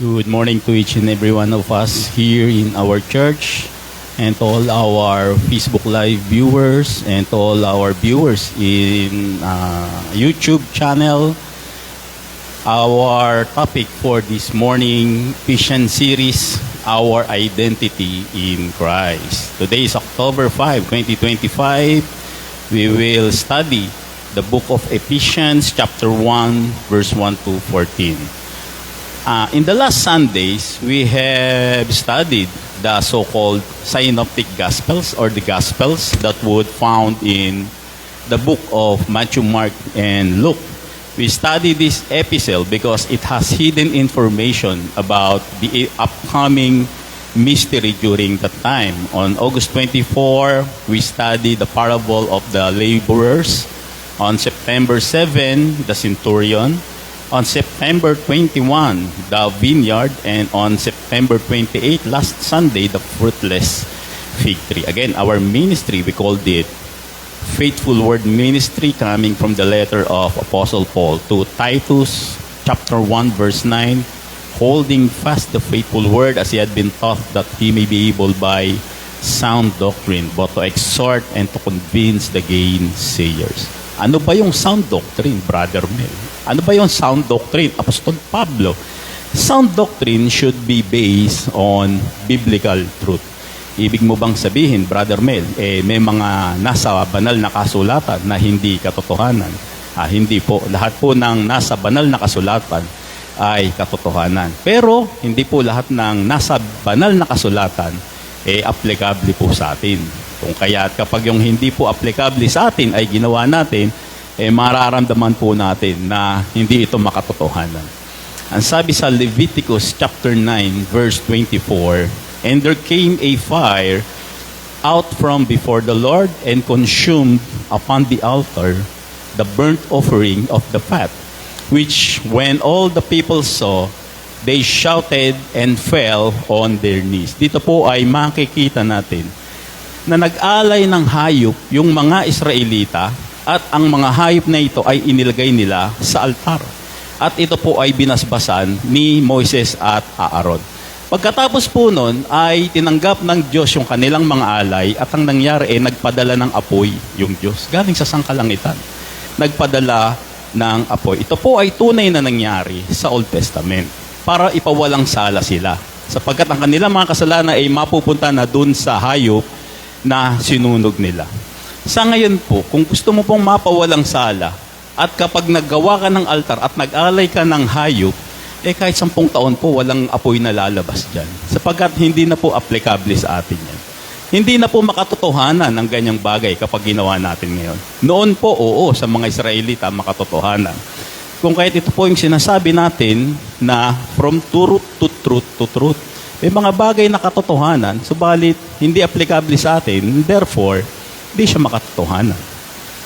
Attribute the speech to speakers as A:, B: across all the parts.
A: Good morning to each and every one of us here in our church and to all our Facebook Live viewers and to all our viewers in YouTube channel. Our topic for this morning Vision series, Our Identity in Christ. Today is October 5, 2025. We will study the book of Ephesians chapter 1 verse 1 to 14. In the last Sundays, we have studied the so-called synoptic gospels or the gospels that would found in the book of Matthew, Mark, and Luke. We studied this epistle because it has hidden information about the upcoming mystery during that time. On August 24, we studied the parable of the laborers. On September 7, the centurion. On September 21, the vineyard, and on September 28, last Sunday, the fruitless fig tree. Again, our ministry, we called it Faithful Word Ministry, coming from the letter of Apostle Paul to Titus, chapter 1, verse 9, holding fast the faithful word as he had been taught, that he may be able by sound doctrine, both to exhort and to convince the gainsayers. Ano ba yung sound doctrine, Brother Mel? Ano ba yung sound doctrine, Apostol Pablo? Sound doctrine should be based on biblical truth. Ibig mo bang sabihin, Brother Mel, may mga nasa banal na kasulatan na hindi katotohanan? Hindi po. Lahat po ng nasa banal na kasulatan ay katotohanan. Pero hindi po lahat ng nasa banal na kasulatan applicable po sa atin. Kung kaya kapag yung hindi po applicable sa atin ay ginawa natin, mararamdaman po natin na hindi ito makatotohanan. Ang sabi sa Leviticus chapter 9 verse 24, "And there came a fire out from before the Lord and consumed upon the altar the burnt offering of the fat, which when all the people saw, they shouted and fell on their knees." Dito po ay makikita natin na nag-alay ng hayop yung mga Israelita at ang mga hayop na ito ay inilagay nila sa altar. At ito po ay binasbasan ni Moises at Aaron. Pagkatapos po nun ay tinanggap ng Diyos yung kanilang mga alay at ang nangyari ay nagpadala ng apoy yung Diyos. Galing sa sangkalangitan. Nagpadala ng apoy. Ito po ay tunay na nangyari sa Old Testament para ipawalang sala sila. Sapagkat ang kanilang mga kasalanan ay mapupunta na dun sa hayop na sinunog nila. Sa ngayon po, kung gusto mo pong mapawalang sala at kapag naggawa ka ng altar at nag-alay ka ng hayop, kahit 10 taon po walang apoy na lalabas dyan. Sapagkat hindi na po applicable sa atin yan. Hindi na po makatotohanan ang ganyang bagay kapag ginawa natin ngayon. Noon po, oo, sa mga Israelita makatotohanan. Kung kahit ito po yung sinasabi natin na from truth to truth to truth. May mga bagay na katotohanan, subalit hindi applicable sa atin, therefore, hindi siya makatotohanan.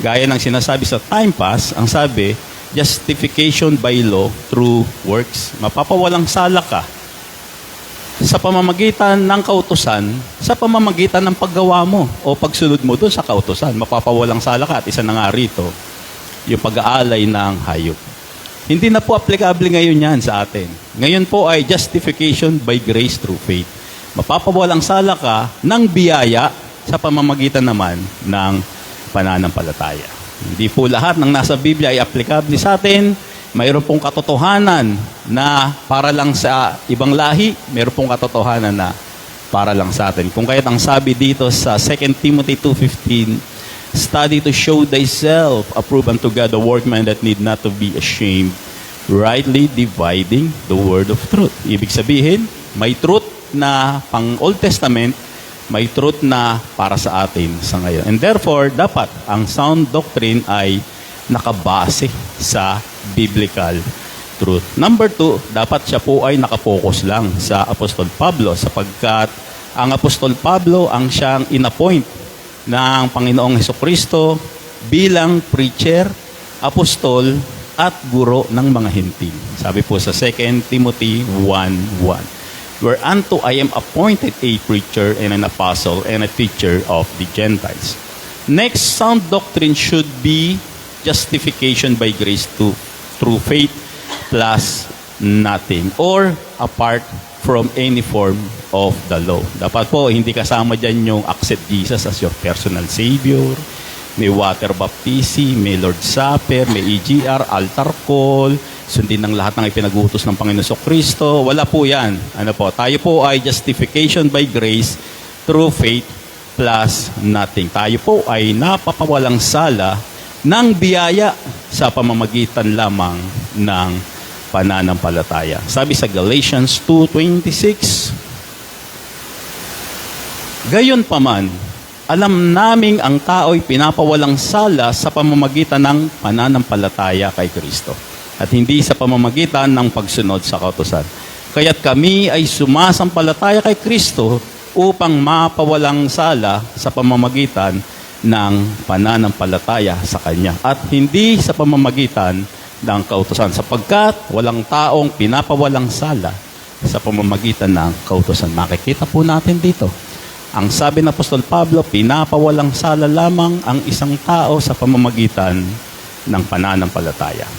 A: Gaya ng sinasabi sa Time Pass, ang sabi, justification by law through works. Mapapawalang sala ka sa pamamagitan ng kautusan, sa pamamagitan ng paggawa mo o pagsunod mo doon sa kautusan. Mapapawalang sala ka at isa na nga rito, yung pag-aalay ng hayop. Hindi na po applicable ngayon yan sa atin. Ngayon po ay justification by grace through faith. Mapapawalang sala ka ng biyaya sa pamamagitan naman ng pananampalataya. Hindi po lahat ng nasa Biblia ay applicable sa atin. Mayroon pong katotohanan na para lang sa ibang lahi. Mayroon pong katotohanan na para lang sa atin. Kung kaya't ang sabi dito sa 2 Timothy 2:15, "Study to show thyself approved unto God, a workman that need not to be ashamed, rightly dividing the word of truth." Ibig sabihin, may truth na pang Old Testament, may truth na para sa atin sa ngayon. And therefore, dapat ang sound doctrine ay nakabase sa biblical truth. Number 2, dapat siya po ay nakapokus lang sa Apostol Pablo sapagkat ang Apostol Pablo ang siyang inappoint ng Panginoong Hesukristo bilang preacher, apostol, at guro ng mga Hentil. Sabi po sa 2 Timothy 1:1, "Whereunto I am appointed a preacher and an apostle and a teacher of the Gentiles." Next, sound doctrine should be justification by grace through faith plus nothing or apart from any form of the law. Dapat po, hindi kasama dyan yung accept Jesus as your personal Savior, may water baptism, may Lord's Supper, may EGR, altar call, sundin ng lahat ng ipinag-utos ng Panginoon Kristo. Wala po yan. Ano po? Tayo po ay justification by grace through faith plus nothing. Tayo po ay napapawalang sala ng biyaya sa pamamagitan lamang ng pananampalataya. Sabi sa Galatians 2:26, gayon paman, alam naming ang tao'y pinapawalang sala sa pamamagitan ng pananampalataya kay Kristo at hindi sa pamamagitan ng pagsunod sa kautusan. Kaya't kami ay sumasampalataya kay Kristo upang mapawalang sala sa pamamagitan ng pananampalataya sa Kanya at hindi sa pamamagitan ng kautusan, sapagkat walang taong pinapawalang sala sa pamamagitan ng kautusan. Makikita po natin dito. Ang sabi ng Apostol Pablo, pinapawalang sala lamang ang isang tao sa pamamagitan ng pananampalataya.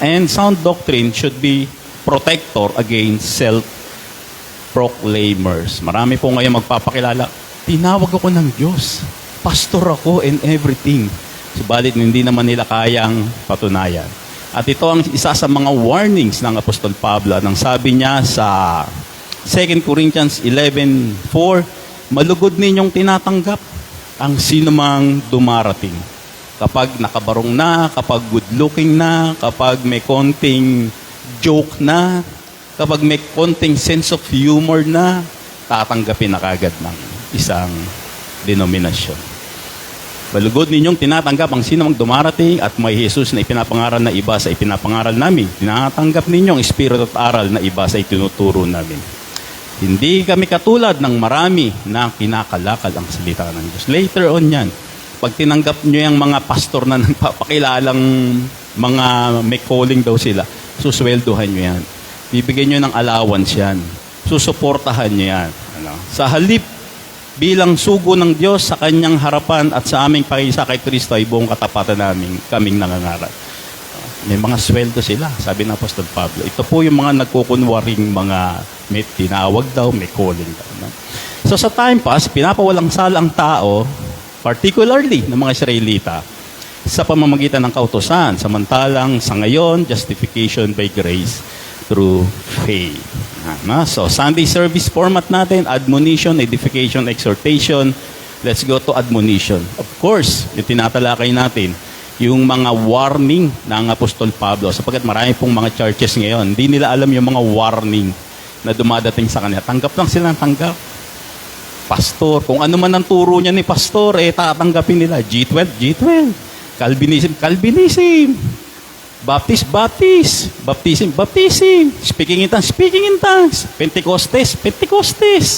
A: And sound doctrine should be protector against self-proclaimers. Marami po ngayon magpapakilala, tinawag ako ng Diyos, pastor ako and everything. Subalit hindi naman nila kayang patunayan. At ito ang isa sa mga warnings ng Apostol Pablo. Nang sabi niya sa 2 Corinthians 11:4, malugod ninyong tinatanggap ang sinumang dumarating. Kapag nakabarong na, kapag good-looking na, kapag may konting joke na, kapag may konting sense of humor na, tatanggapin na kagad ng isang denominasyon. Malugod ninyong tinatanggap ang sinumang dumarating at may Jesus na ipinapangaral na iba sa ipinapangaral namin. Tinatanggap ninyong espiritu at aral na iba sa itinuturo namin. Hindi kami katulad ng marami na kinakalakal ang salita ng Diyos. Later on yan, pag tinanggap nyo yung mga pastor na nagpapakilalang mga may calling daw sila, susweldohan nyo yan. Bibigyan nyo ng allowance yan. Susuportahan nyo yan. Sa halip, bilang sugo ng Diyos sa kanyang harapan at sa aming pakisa kay Kristo ay buong katapatan kaming nangangaral. May mga sweldo sila, sabi ng Apostol Pablo. Ito po yung mga nagkukunwaring mga may tinawag daw, may calling daw. No? So sa time pass, pinapawalang sala ang tao, particularly ng mga Israelita, sa pamamagitan ng kautusan. Samantalang sa ngayon, justification by grace through faith. So, Sunday service format natin, admonition, edification, exhortation. Let's go to admonition. Of course, yung tinatalakay natin, yung mga warning ng Apostol Pablo, sapagkat marami pong mga churches ngayon, hindi nila alam yung mga warning na dumadating sa kanila. Tanggap lang sila ng tanggap. Pastor, kung ano man ang turo niya ni Pastor, tatanggapin nila. G12. Calvinism. Baptism. Speaking in tongues. Pentecostes.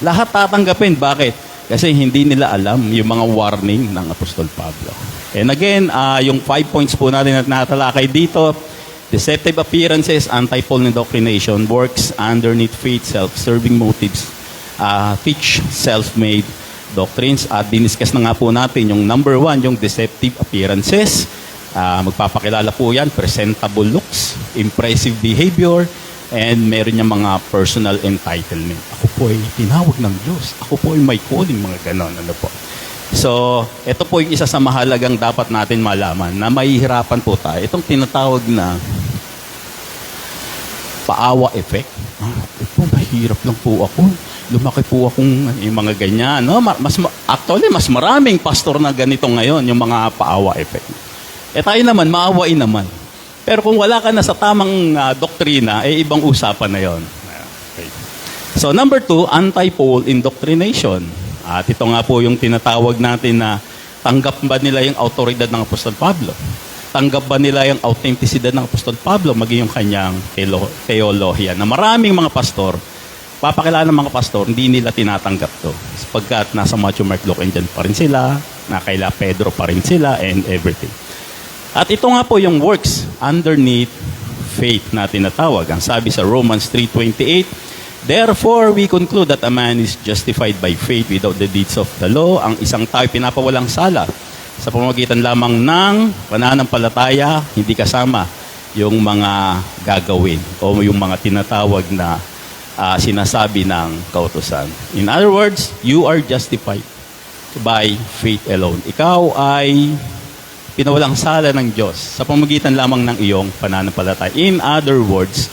A: Lahat tatanggapin. Bakit? Kasi hindi nila alam yung mga warning ng Apostol Pablo. And again, yung 5 points po natin na natalakay dito, deceptive appearances, anti-Paul indoctrination, works underneath faith, self-serving motives, teach self-made doctrines. At diniscuss na nga po natin yung number 1, yung deceptive appearances. Magpapakilala po yan, presentable looks, impressive behavior, and meron niya mga personal entitlement. Ako po ay tinawag ng Diyos. Ako po ay may calling, mga ganon. Ano po? So, ito po yung isa sa mahalagang dapat natin malaman na mahihirapan po tayo. Itong tinatawag na paawa effect. Ito, mahirap lang po ako. Lumaki po akong yung mga ganyan. No? Actually, mas maraming pastor na ganito ngayon, yung mga paawa effect. Tayo naman, maawain naman. Pero kung wala ka na sa tamang doktrina, ibang usapan na yon. Okay. So, number 2, anti-Paul indoctrination. At ito nga po yung tinatawag natin na tanggap ba nila yung autoridad ng Apostol Pablo? Tanggap ba nila yung authenticity ng Apostol Pablo maging yung kanyang theolohiya? Na maraming mga pastor, papakilala ng mga pastor, hindi nila tinatanggap to. Sapagkat nasa Matthew, Mark, Luke, and John pa rin sila, nakaila Pedro pa rin sila, and everything. At ito nga po yung works underneath faith na tinatawag. Ang sabi sa Romans 3:28, therefore, we conclude that a man is justified by faith without the deeds of the law. Ang isang tao pinapawalang sala sa pamamagitan lamang ng pananampalataya, hindi kasama yung mga gagawin o yung mga tinatawag na sinasabi ng kautusan. In other words, you are justified by faith alone. Ikaw ay pinawalang sala ng Diyos sa pamamagitan lamang ng iyong pananampalataya. In other words,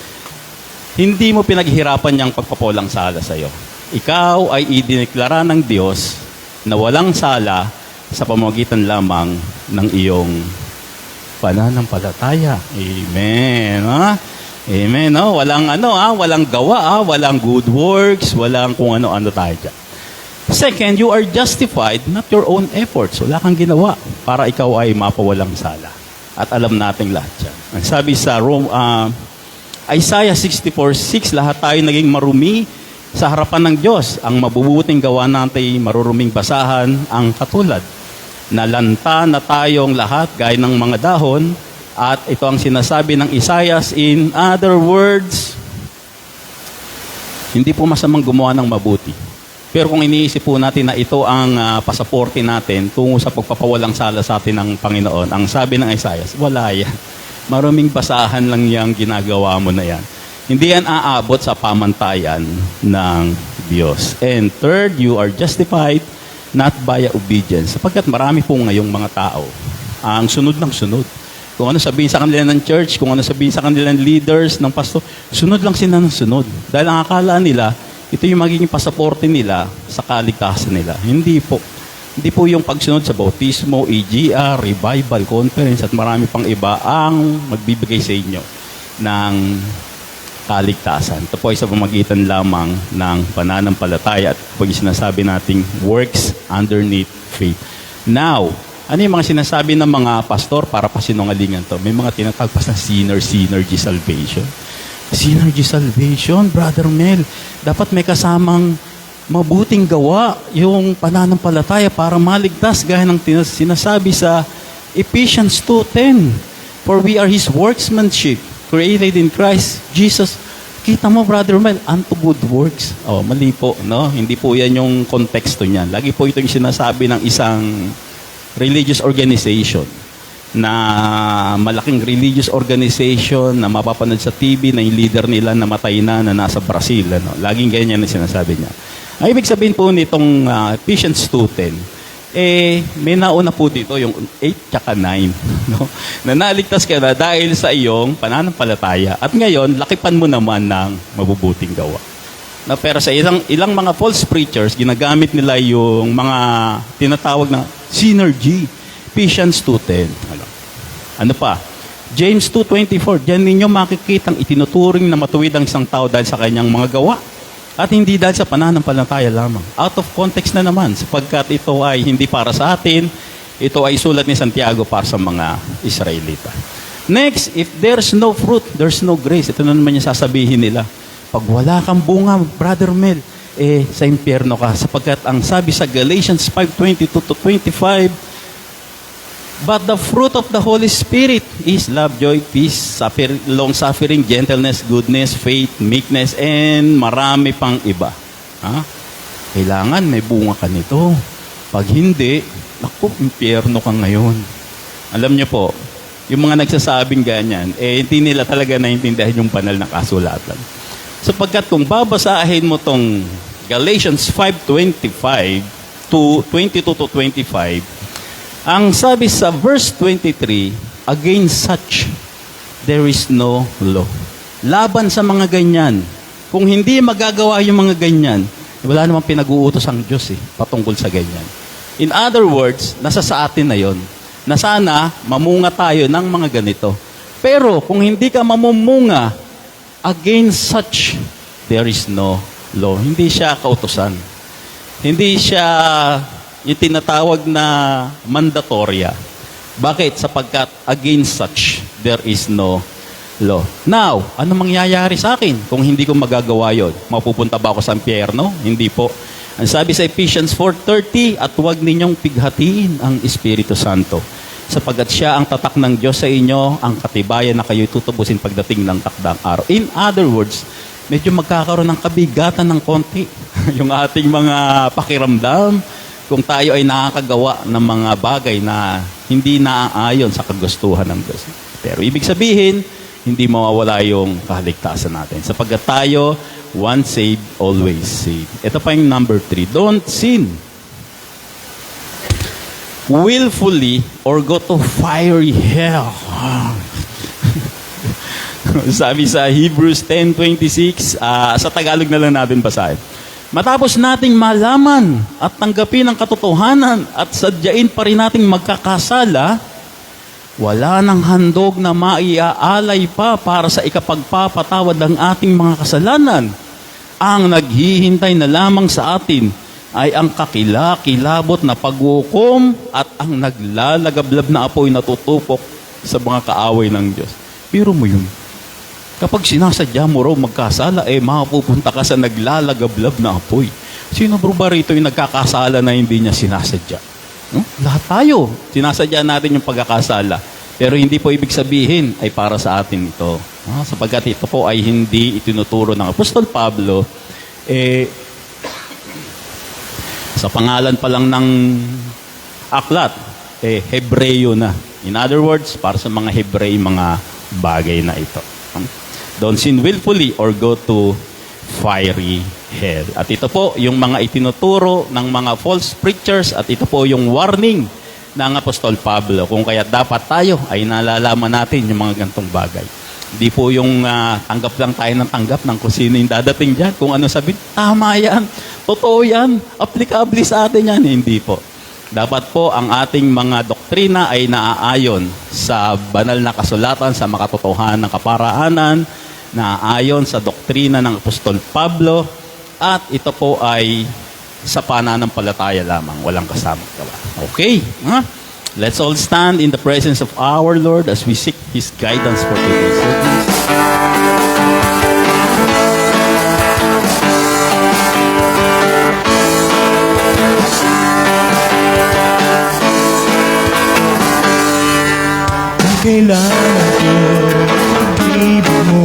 A: hindi mo pinaghirapan niyang pagpapawalang sala sa iyo. Ikaw ay idineklara ng Diyos na walang sala sa pamamagitan lamang ng iyong pananampalataya. Amen. Ha? Amen. No? Walang walang gawa, walang good works, walang kung ano-ano tayo dyan. Second, you are justified, not your own efforts. Wala kang ginawa para ikaw ay mapawalang sala. At alam nating lahat yan. Ang sabi sa Isaiah 64:6, lahat tayo naging marumi sa harapan ng Diyos. Ang mabubuting gawa natin, maruruming basahan ang katulad. Nalanta na tayong lahat gaya ng mga dahon. At ito ang sinasabi ng Isaiah. In other words, hindi po masamang gumawa ng mabuti. Pero kung iniisip po natin na ito ang pasaporte natin tungo sa pagpapawalang sala sa atin ng Panginoon, ang sabi ng Isaiah, wala yan. Maruming basahan lang yung ginagawa mo na yan. Hindi yan aabot sa pamantayan ng Diyos. And third, you are justified not by obedience. Sapagkat marami po ngayong mga tao ang sunod ng sunod. Kung ano sabihin sa kanila ng church, kung ano sabihin sa kanila ng leaders, ng pastor, sunod lang sila ng sunod. Dahil ang akala nila, ito yung magiging pasaporte nila sa kaligtasan nila. Hindi po. Hindi po yung pagsunod sa bautismo, EGR, revival, conference, at marami pang iba ang magbibigay sa inyo ng kaligtasan. Ito po ay sa pamagitan lamang ng pananampalataya at pag sinasabi nating works underneath faith. Now, ano yung mga sinasabi ng mga pastor para pasinungalingan to? May mga tinatagpas na synergy salvation. Synergy salvation, Brother Mel. Dapat may kasamang mabuting gawa yung pananampalataya para maligtas gaya ng sinasabi sa Ephesians 2:10. For we are His workmanship, created in Christ Jesus. Kita mo, Brother Mel, unto good works. Oh, mali po, no? Hindi po yan yung konteksto niyan. Lagi po ito yung sinasabi ng isang religious organization na malaking religious organization na mapapanood sa TV na yung leader nila namatay na nasa Brazil. Ano? Laging ganyan na sinasabi niya. Ang ibig sabihin po nitong Ephesians 2:10, may nauna po dito yung 8 tsaka 9. No? Na naligtas ka na dahil sa iyong pananampalataya. At ngayon, lakipan mo naman ng mabubuting gawa. No, pero sa ilang mga false preachers, ginagamit nila yung mga tinatawag na synergy. Ephesians 2:10. Ano pa? James 2:24. Diyan ninyo makikitang itinuturing na matuwid ang isang tao dahil sa kanyang mga gawa. At hindi dahil sa pananampalataya lamang. Out of context na naman, sapagkat ito ay hindi para sa atin, ito ay sulat ni Santiago para sa mga Israelita. Next, if there's no fruit, there's no grace. Ito na naman yung sasabihin nila. Pag wala kang bunga, Brother Mel, sa impyerno ka. Sapagkat ang sabi sa Galatians 5:22-25, but the fruit of the Holy Spirit is love, joy, peace, long-suffering, gentleness, goodness, faith, meekness, and marami pang iba. Ha? Kailangan may bunga ka nito. Pag hindi, naku, impyerno ka ngayon. Alam niyo po, yung mga nagsasabing ganyan, hindi nila talaga naintindihan yung banal na kasulatan. Sapagkat kung babasahin mo tong Galatians 5:22-25, ang sabi sa verse 23, against such, there is no law. Laban sa mga ganyan. Kung hindi magagawa yung mga ganyan, wala namang pinag-uutos ang Diyos patungkol sa ganyan. In other words, nasa sa atin na yon. Na sana mamunga tayo ng mga ganito. Pero kung hindi ka mamumunga, against such, there is no law. Hindi siya kautusan. Hindi siya yung tinatawag na mandatorya. Bakit? Sapagkat against such, there is no law. Now, ano mangyayari sa akin kung hindi ko magagawa yun? Mapupunta ba ako sa impyerno? Hindi po. Ang sabi sa Ephesians 4:30, at huwag ninyong pighatiin ang Espiritu Santo. Sapagkat siya ang tatak ng Diyos sa inyo, ang katibayan na kayo'y tutubusin pagdating ng takdang araw. In other words, medyo magkakaroon ng kabigatan ng konti. Yung ating mga pakiramdam, kung tayo ay nakakagawa ng mga bagay na hindi naaayon sa kagustuhan ng Diyos. Pero ibig sabihin, hindi mawawala yung kaligtasan natin. Sapagkat tayo, once saved, always saved. Ito pa yung number 3. Don't sin willfully or go to fiery hell. Sabi sa Hebrews 10:26, sa Tagalog na lang natin basahin. Matapos nating malaman at tanggapin ang katotohanan at sadyain pa rin nating magkakasala, wala nang handog na maiaalay pa para sa ikapagpapatawad ng ating mga kasalanan. Ang naghihintay na lamang sa atin ay ang kakilakilabot na paghukom at ang naglalagablab na apoy na tutupok sa mga kaaway ng Diyos. Biro mo yun. Kapag sinasadya mo raw magkasala, mapupunta ka sa naglalagablab na apoy. Sino bro ba rito yung nagkakasala na hindi niya sinasadya? No? Lahat tayo, sinasadya natin yung pagkakasala. Pero hindi po ibig sabihin ay para sa atin ito. Sapagkat ito po ay hindi itinuturo ng Apostol Pablo, sa pangalan pa lang ng aklat, Hebreyo na. In other words, para sa mga Hebrey, mga bagay na ito. Don't sin willfully or go to fiery hell. At ito po yung mga itinuturo ng mga false preachers at ito po yung warning ng Apostol Pablo. Kung kaya dapat tayo ay nalalaman natin yung mga gantong bagay. Hindi po yung tanggap lang tayo ng tanggap ng kung sino yung dadating dyan. Kung ano sabihin, tama yan, totoo yan, applicable sa atin yan. Hindi po. Dapat po ang ating mga doktrina ay naaayon sa banal na kasulatan, sa makatotohanan ng kaparaanan, naaayon sa doktrina ng Apostol Pablo, at ito po ay sa pananampalataya lamang, walang kasamang gawa. Okay? Let's all stand in the presence of our Lord as we seek His guidance for today's service.
B: Kailangan ko pag-ibig mo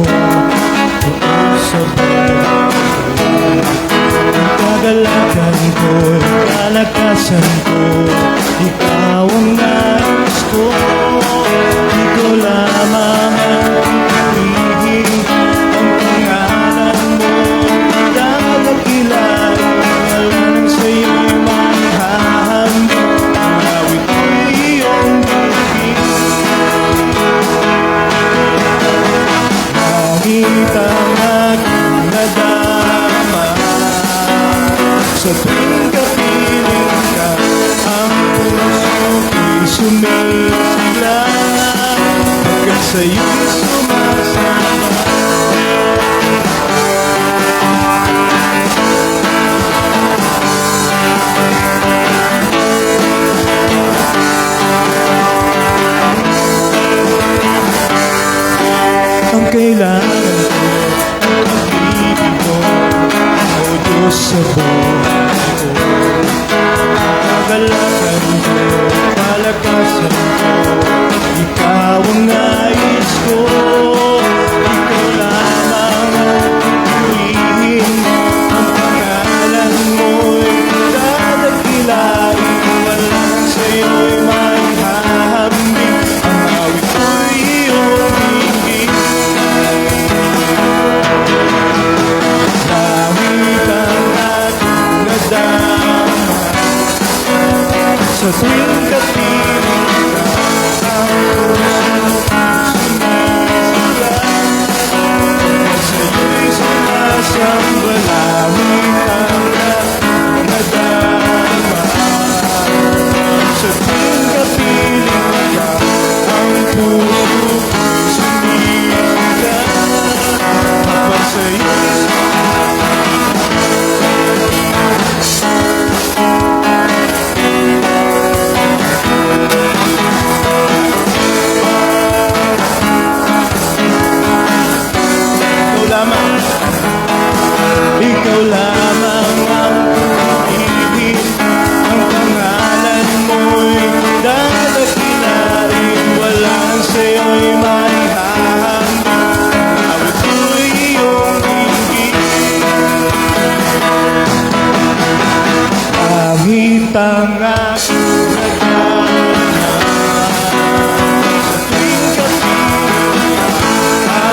B: tungkol sa buhay. Ang kagalakan ko, kalakasan ko, ikaw ang nais ko. Ikaw lamang ang pipiliin, ang pangalan mo dadakilan. Alam sa'yo'y mahahambing, awit ko'y iyong bibig. Kahit ang aking nadama, sa tuwing kapiling ka, ang puso ko'y sumisigla, hanggang sa'yo'y sumasama. Ang kailangan ko, ang pag-ibig mo, o Diyos sa buhay ko. Kagalakan ko, kalakasan ko, ikaw ang nais ko. Ikaw lamang ang pipiliin, ang pangalan mo'y dadakilain. Walang sa'yo'y maihahambing, ang awit ko'y iyong bibig. Kahit ang aking nadama, sa tuwing kapiling ka, ang puso sumisigla, at sa'yo'y sumasamba. Kahit ang aking nadama, sa tuwing kapiling ka, ang puso sumisigla, at sa'yo'y ikaw lamang ang pipiliin, ang pangalan mo'y dadakilain. Walang sa'yo'y maihahambing, awit ko'y iyong bibig. Kahit ang aking nadama, sa tuwing kapiling ka,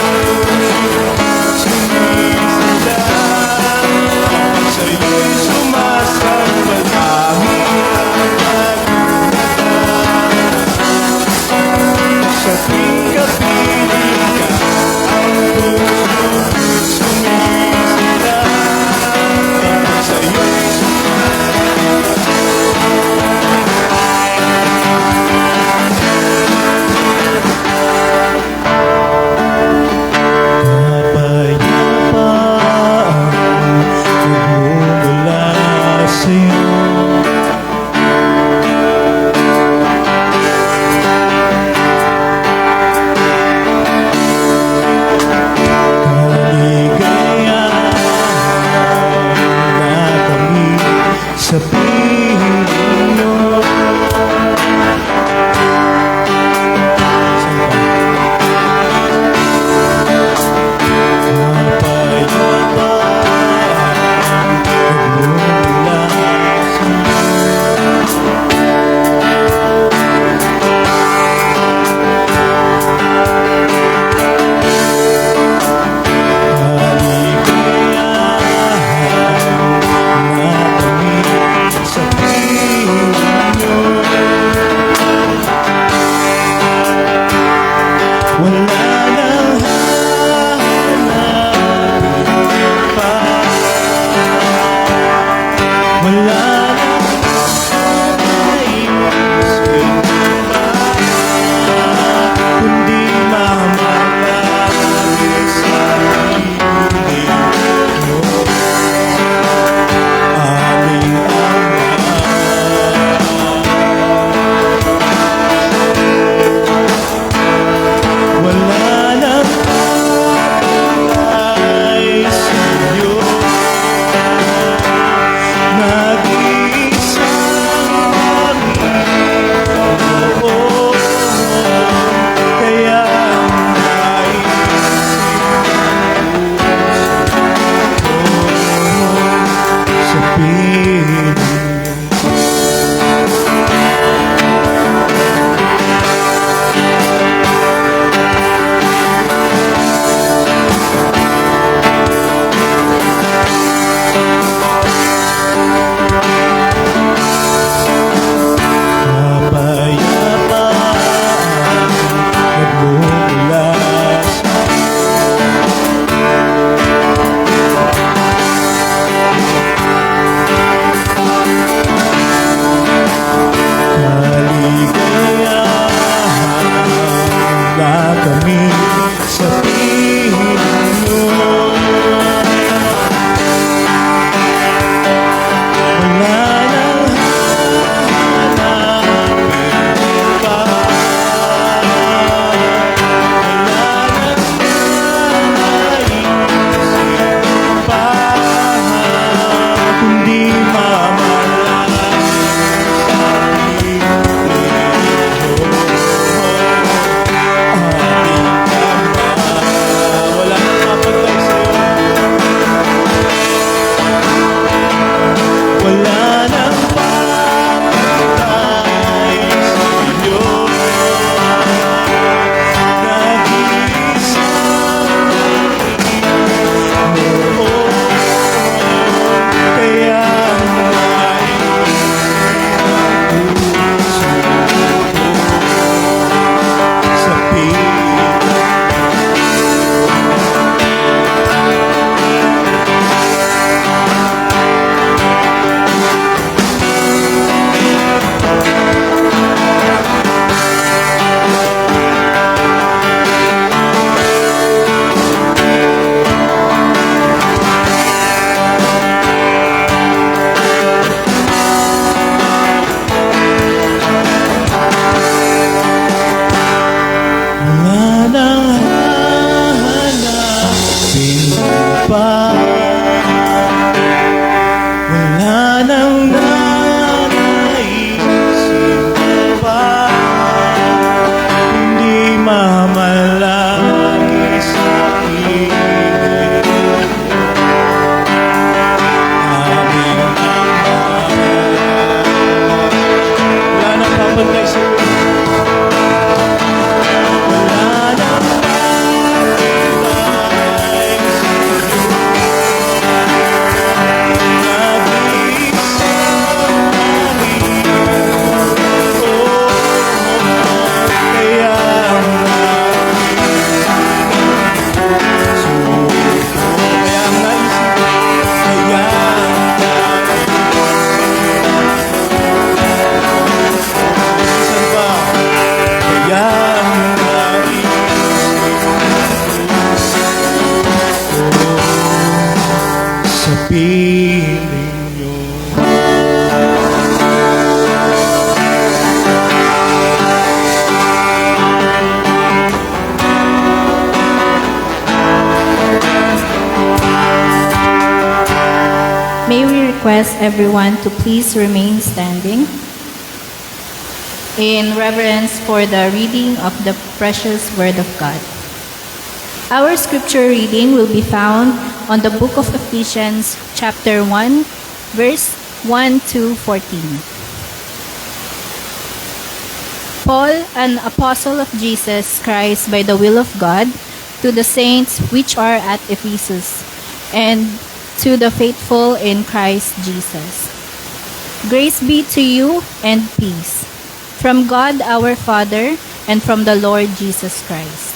C: request everyone to please remain standing in reverence for the reading of the precious Word of God. Our scripture reading will be found on the book of Ephesians, chapter 1, verse 1 to 14. Paul, an apostle of Jesus Christ by the will of God, to the saints which are at Ephesus, and to the faithful in Christ Jesus. Grace be to you and peace from God our Father and from the Lord Jesus Christ.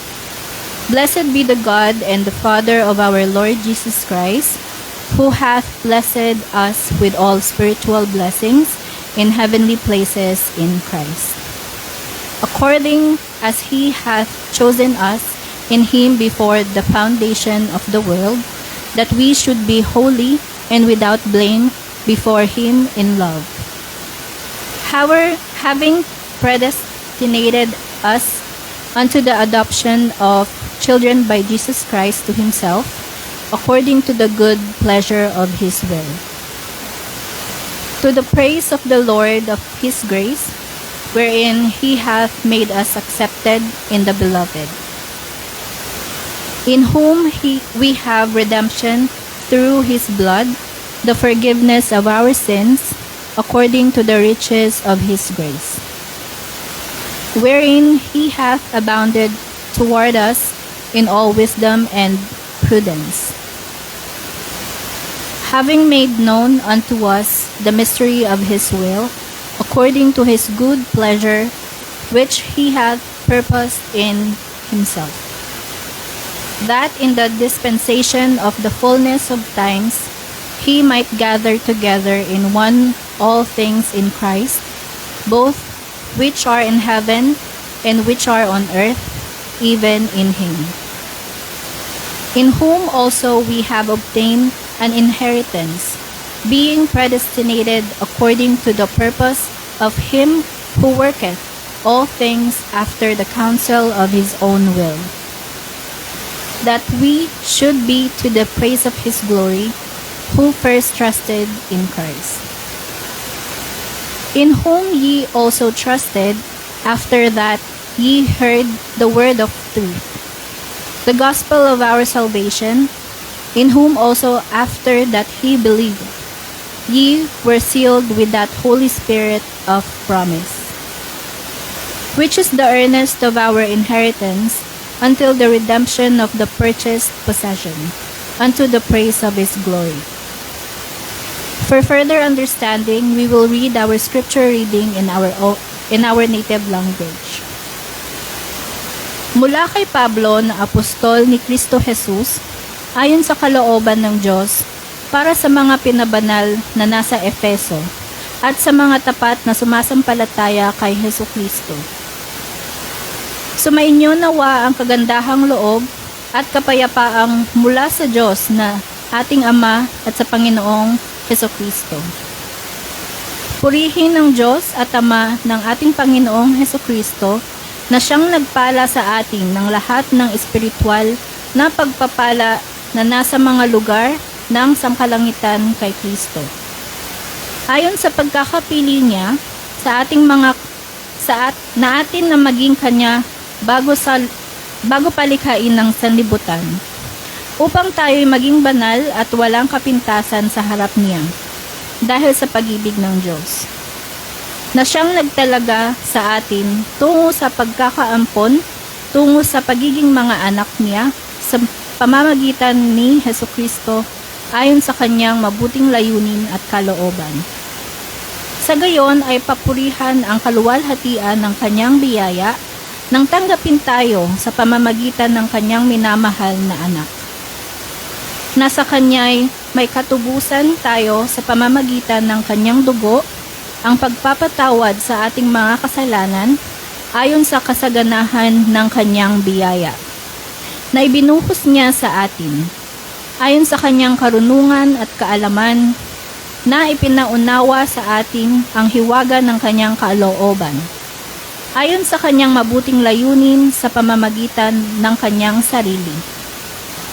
C: Blessed be the God and the Father of our Lord Jesus Christ, who hath blessed us with all spiritual blessings in heavenly places in Christ, according as he hath chosen us in him before the foundation of the world, that we should be holy and without blame before him in love. Having predestinated us unto the adoption of children by Jesus Christ to himself, according to the good pleasure of his will, to the praise of the Lord of his grace, wherein he hath made us accepted in the beloved, in whom we have redemption through his blood, the forgiveness of our sins, according to the riches of his grace, wherein he hath abounded toward us in all wisdom and prudence, having made known unto us the mystery of his will, according to his good pleasure, which he hath purposed in himself, that in the dispensation of the fullness of times he might gather together in one all things in Christ, both which are in heaven and which are on earth, even in him, in whom also we have obtained an inheritance, being predestinated according to the purpose of him who worketh all things after the counsel of his own will, that we should be to the praise of his glory, who first trusted in Christ, in whom ye also trusted, after that ye heard the word of truth, the gospel of our salvation, in whom also after that he believed, ye were sealed with that Holy Spirit of promise, which is the earnest of our inheritance, until the redemption of the purchased possession, unto the praise of his glory. For further understanding, we will read our scripture reading in our native language. Mula kay Pablo na apostol ni Kristo Jesus, ayon sa kalooban ng Diyos, para sa mga pinabanal na nasa Efeso, at sa mga tapat na sumasampalataya kay Jesucristo. Sumainyo nawa ang kagandahang loob at kapayapaang mula sa Diyos na ating Ama at sa Panginoong Jesucristo. Purihin ng Diyos at Ama ng ating Panginoong Jesucristo, na siyang nagpala sa atin ng lahat ng espiritual na pagpapala na nasa mga lugar ng sangkalangitan kay Kristo, ayon sa pagkakapili niya sa ating na atin na maging kanya bago palikhain ng sanlibutan, upang tayo'y maging banal at walang kapintasan sa harap niya, dahil sa pag-ibig ng Diyos, na siyang nagtalaga sa atin tungo sa pagkakaampon, tungo sa pagiging mga anak niya, sa pamamagitan ni Jesucristo, ayon sa kanyang mabuting layunin at kalooban. Sa gayon ay papurihan ang kaluwalhatian ng kanyang biyaya, nang tanggapin tayo sa pamamagitan ng kanyang minamahal na anak. Nasa kanya'y may katubusan tayo sa pamamagitan ng kanyang dugo, ang pagpapatawad sa ating mga kasalanan, ayon sa kasaganahan ng kanyang biyaya, na ibinuhos niya sa atin, ayon sa kanyang karunungan at kaalaman, na ipinaunawa sa atin ang hiwaga ng kanyang kalooban, ayon sa kanyang mabuting layunin sa pamamagitan ng kanyang sarili,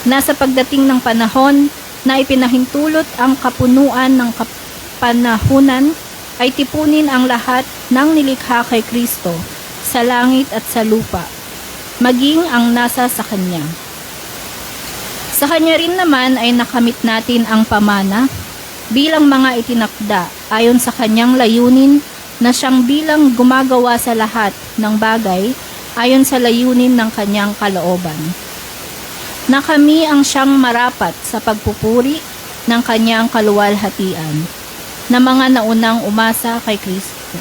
C: na sa pagdating ng panahon na ipinahintulot ang kapunuan ng kapanahunan ay tipunin ang lahat ng nilikha kay Kristo sa langit at sa lupa, maging ang nasa sa Kanya. Sa Kanya rin naman ay nakamit natin ang pamana bilang mga itinakda ayon sa Kanyang layunin na siyang bilang gumagawa sa lahat ng bagay ayon sa layunin ng Kanyang kalooban. Na kami ang siyang marapat sa pagpupuri ng Kanyang kaluwalhatian, na mga naunang umasa kay Kristo.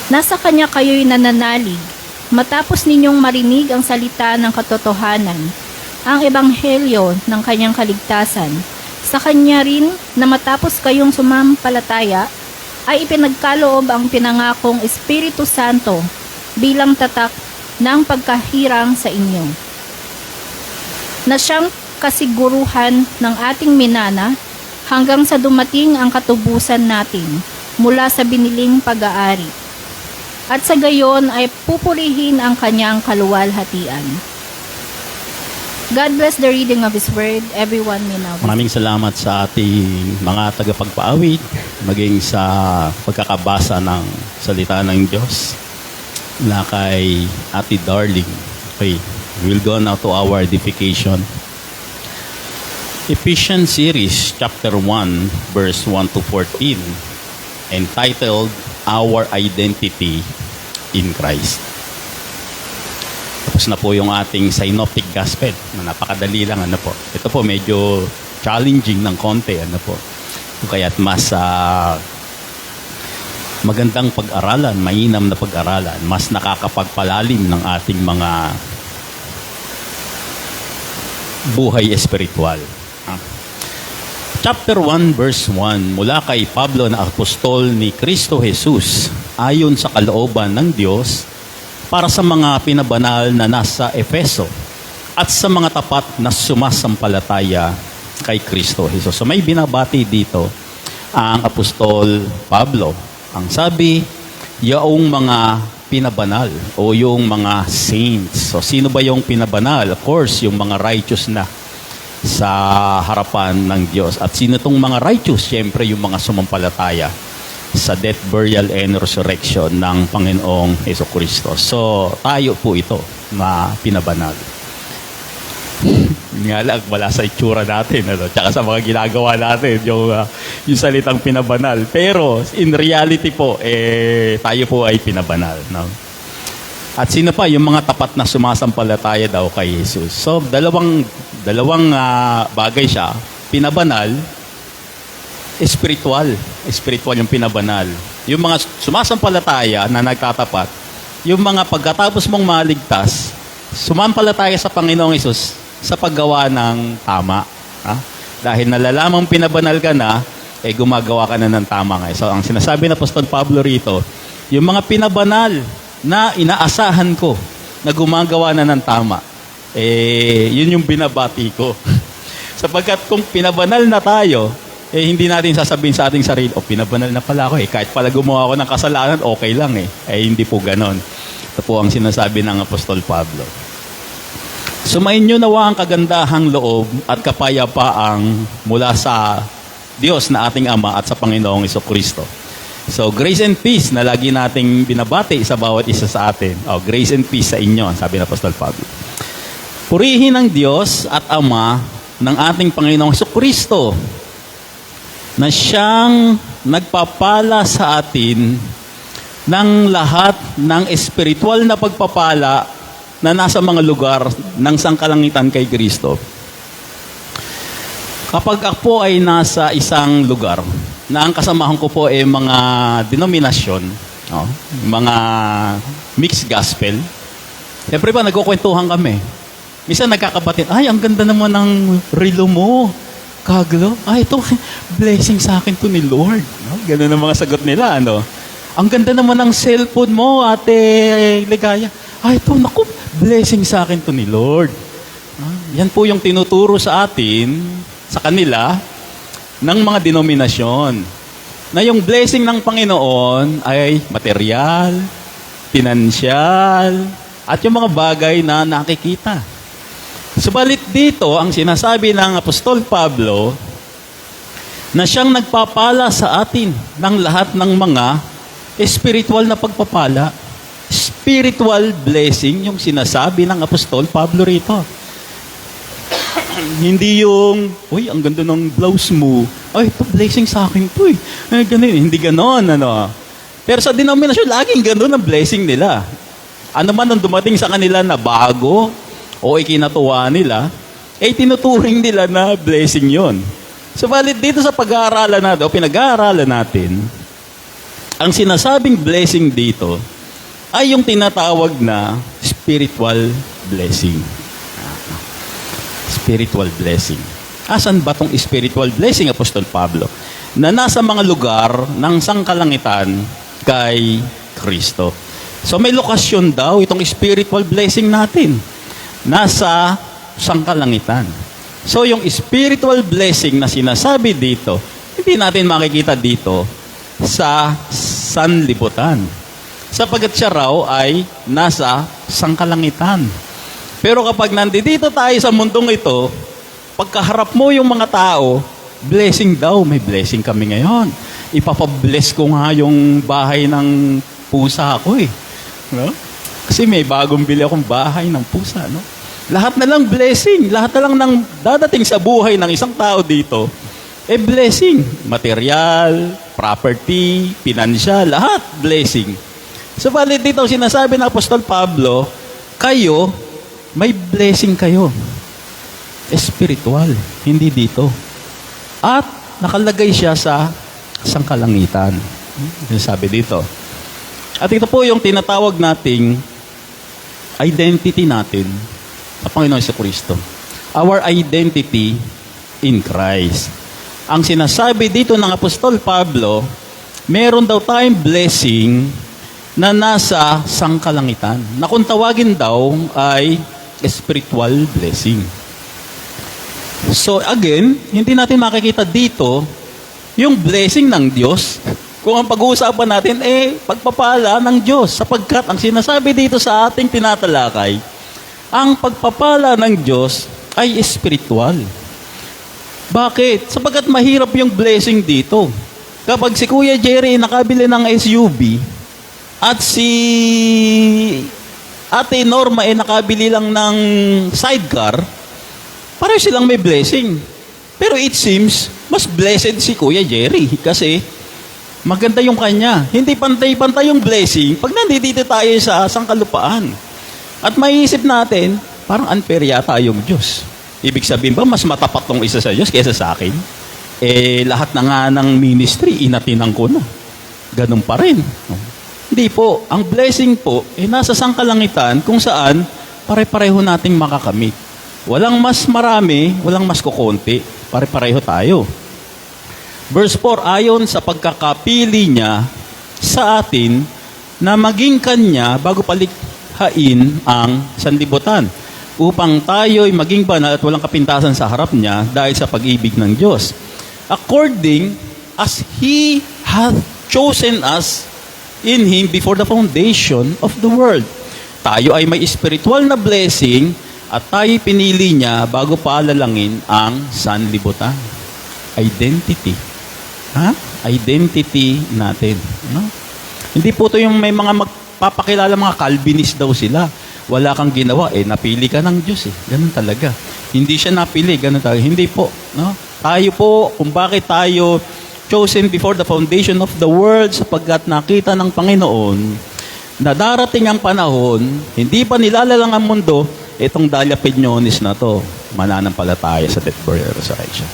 C: Nasa Kanya kayo'y nananalig, matapos ninyong marinig ang salita ng katotohanan, ang ebanghelyo ng Kanyang kaligtasan. Sa Kanya rin na matapos kayong sumampalataya, ay ipinagkaloob ang pinangakong Espiritu Santo bilang tatak ng pagkahirang sa inyo, na siyang kasiguruhan ng ating minana hanggang sa dumating ang katubusan natin mula sa biniling pag-aari. At sa gayon ay pupurihin ang Kanyang kaluwalhatian. God bless the reading of His Word. Everyone may now.
A: Maraming salamat sa ating mga tagapagpaawit, maging sa pagkakabasa ng salita ng Diyos na kay Ate Darling. Okay, we'll go now to our edification. Ephesians series, chapter 1, verse 1 to 14, entitled, Our Identity in Christ. Tapos na po yung ating synoptic gospel, na napakadali lang, ano po. Ito po medyo challenging ng konti, ano po. Kaya't mas magandang pag-aralan, mainam na pag-aralan, mas nakakapagpalalim ng ating mga buhay espiritual. Chapter 1, verse 1, mula kay Pablo na apostol ni Kristo Jesus, ayon sa kalooban ng Diyos, para sa mga pinabanal na nasa Efeso, at sa mga tapat na sumasampalataya kay Kristo Jesus. So may binabati dito ang apostol Pablo. Ang sabi, yaong mga pinabanal o yung mga saints. So sino ba yung pinabanal? Of course, yung mga righteous na sa harapan ng Diyos. At sino itong mga righteous? Siyempre, yung mga sumampalataya sa death, burial, and resurrection ng Panginoong Jesucristo. So, tayo po ito na pinabanal. Nga lang, wala sa itsura natin, ano? Tsaka sa mga ginagawa natin, yung salitang pinabanal. Pero, in reality po, tayo po ay pinabanal. No? At sino pa? Yung mga tapat na sumasampalataya daw kay Jesus. So, dalawang bagay siya. Pinabanal, espiritual. Espiritual yung pinabanal. Yung mga sumasampalataya na nagtatapat, yung mga pagkatapos mong maligtas, sumampalataya sa Panginoong Hesus sa paggawa ng tama. Ha? Dahil nalalamang pinabanal ka na, gumagawa ka na ng tama nga. So, ang sinasabi ng Apostol Pablo rito, yung mga pinabanal na inaasahan ko na gumagawa na ng tama, yun yung binabati ko. Sapagkat kung pinabanal na tayo, hindi natin sasabihin sa ating sarili, pinabanal na pala ako kahit pala gumawa ako ng kasalanan, okay lang hindi po ganon. Ito po ang sinasabi ng Apostol Pablo. Sumain nyo nawa ang kagandahang loob at kapayapaang mula sa Diyos na ating Ama at sa Panginoong Jesucristo. So, grace and peace na lagi nating binabati sa bawat isa sa atin. Grace and peace sa inyo, sabi ng Apostol Pablo. Purihin ang Diyos at Ama ng ating Panginoong Jesucristo, na siyang nagpapala sa atin ng lahat ng espiritual na pagpapala na nasa mga lugar ng sangkalangitan kay Kristo. Kapag ako ay nasa isang lugar, na ang kasamahan ko po ay mga denominasyon, mga mixed gospel, siyempre pa nagkukwentuhan kami. Minsan nagkakabatid, ang ganda naman ng relo mo, Kaglo. Ito, blessing sa akin to ni Lord. Ganun ang mga sagot nila, Ang ganda naman ng cellphone mo, Ate Ligaya. Ito, naku, blessing sa akin to ni Lord. Yan po yung tinuturo sa atin, sa kanila, ng mga denominasyon. Na yung blessing ng Panginoon ay material, pinansyal, at yung mga bagay na nakikita. Subalit dito, ang sinasabi ng Apostol Pablo, na siyang nagpapala sa atin ng lahat ng mga spiritual na pagpapala. Spiritual blessing yung sinasabi ng Apostol Pablo rito. Hindi yung, uy, ang ganda ng blouse mo. Ay, ito blessing sa akin to eh. Ganun, hindi ganon, ano. Pero sa denominasyon, laging ganon ang blessing nila. Ano man ang dumating sa kanila na bago o ikinatuwa nila, tinuturing nila na blessing yon. Subalit dito sa pag-aaralan natin, o pinag-aaralan natin, ang sinasabing blessing dito ay yung tinatawag na spiritual blessing. Spiritual blessing. Asan ba tong spiritual blessing, Apostol Pablo? Na nasa mga lugar ng sangkalangitan kay Kristo. So may lokasyon daw itong spiritual blessing natin. Nasa sangkalangitan. So yung spiritual blessing na sinasabi dito, hindi natin makikita dito sa sanlibutan. Sapagat siya raw ay nasa sangkalangitan. Pero kapag nandito tayo sa mundong ito, pagkaharap mo yung mga tao, blessing daw, may blessing kami ngayon. Ipapabless ko nga yung bahay ng pusa ko eh. No? Kasi may bagong bili akong bahay ng pusa, no? Lahat na lang blessing, lahat na lang ng dadating sa buhay ng isang tao dito, blessing. Material, property, financial, lahat blessing. So, bali dito sinasabi ng Apostol Pablo, kayo, may blessing kayo. Espiritual, hindi dito. At nakalagay siya sa sangkalangitan. Sinasabi dito. At ito po yung tinatawag nating identity natin sa Panginoon Jesucristo. Our identity in Christ. Ang sinasabi dito ng Apostol Pablo, meron daw tayong blessing na nasa sangkalangitan. Na kung tawagin daw ay spiritual blessing. So again, hindi natin makikita dito yung blessing ng Diyos. Kung ang pag-uusapan natin, pagpapala ng Diyos. Sapagkat ang sinasabi dito sa ating tinatalakay, ang pagpapala ng Diyos ay spiritual. Bakit? Sapagkat mahirap yung blessing dito. Kapag si Kuya Jerry nakabili ng SUV, at si Ate Norma nakabili lang ng sidecar, pareho silang may blessing. Pero it seems, mas blessed si Kuya Jerry kasi maganda yung kanya. Hindi pantay-pantay yung blessing pag nandito tayo sa sangkalupaan. At maiisip natin, parang unfair yata yung Diyos. Ibig sabihin ba, mas matapat tong isa sa Diyos kaysa sa akin? Lahat na nga ng ministry, inatinang ko na. Ganun pa rin. Hindi po. Ang blessing po, nasa sangkalangitan kung saan pare-pareho nating makakamit. Walang mas marami, walang mas kukunti. Pare-pareho tayo. Verse 4, ayon sa pagkakapili niya sa atin na maging kanya bago palikhain ang sanlibutan upang tayo'y maging banal at walang kapintasan sa harap niya dahil sa pag-ibig ng Diyos. According as He hath chosen us in Him before the foundation of the world. Tayo ay may spiritual na blessing at tayo pinili niya bago palalangin ang sanlibutan. Identity. Identity natin. No? Hindi po ito yung may mga magpapakilala, mga Calvinist daw sila. Wala kang ginawa, napili ka ng Diyos. Ganun talaga. Hindi siya napili, ganun talaga. Hindi po. No? Tayo po, kung bakit tayo chosen before the foundation of the world sapagkat nakita ng Panginoon na darating ang panahon, hindi pa nilalalang ang mundo, itong Dalia Peñones na to, mananampalataya sa death, burial, resurrection.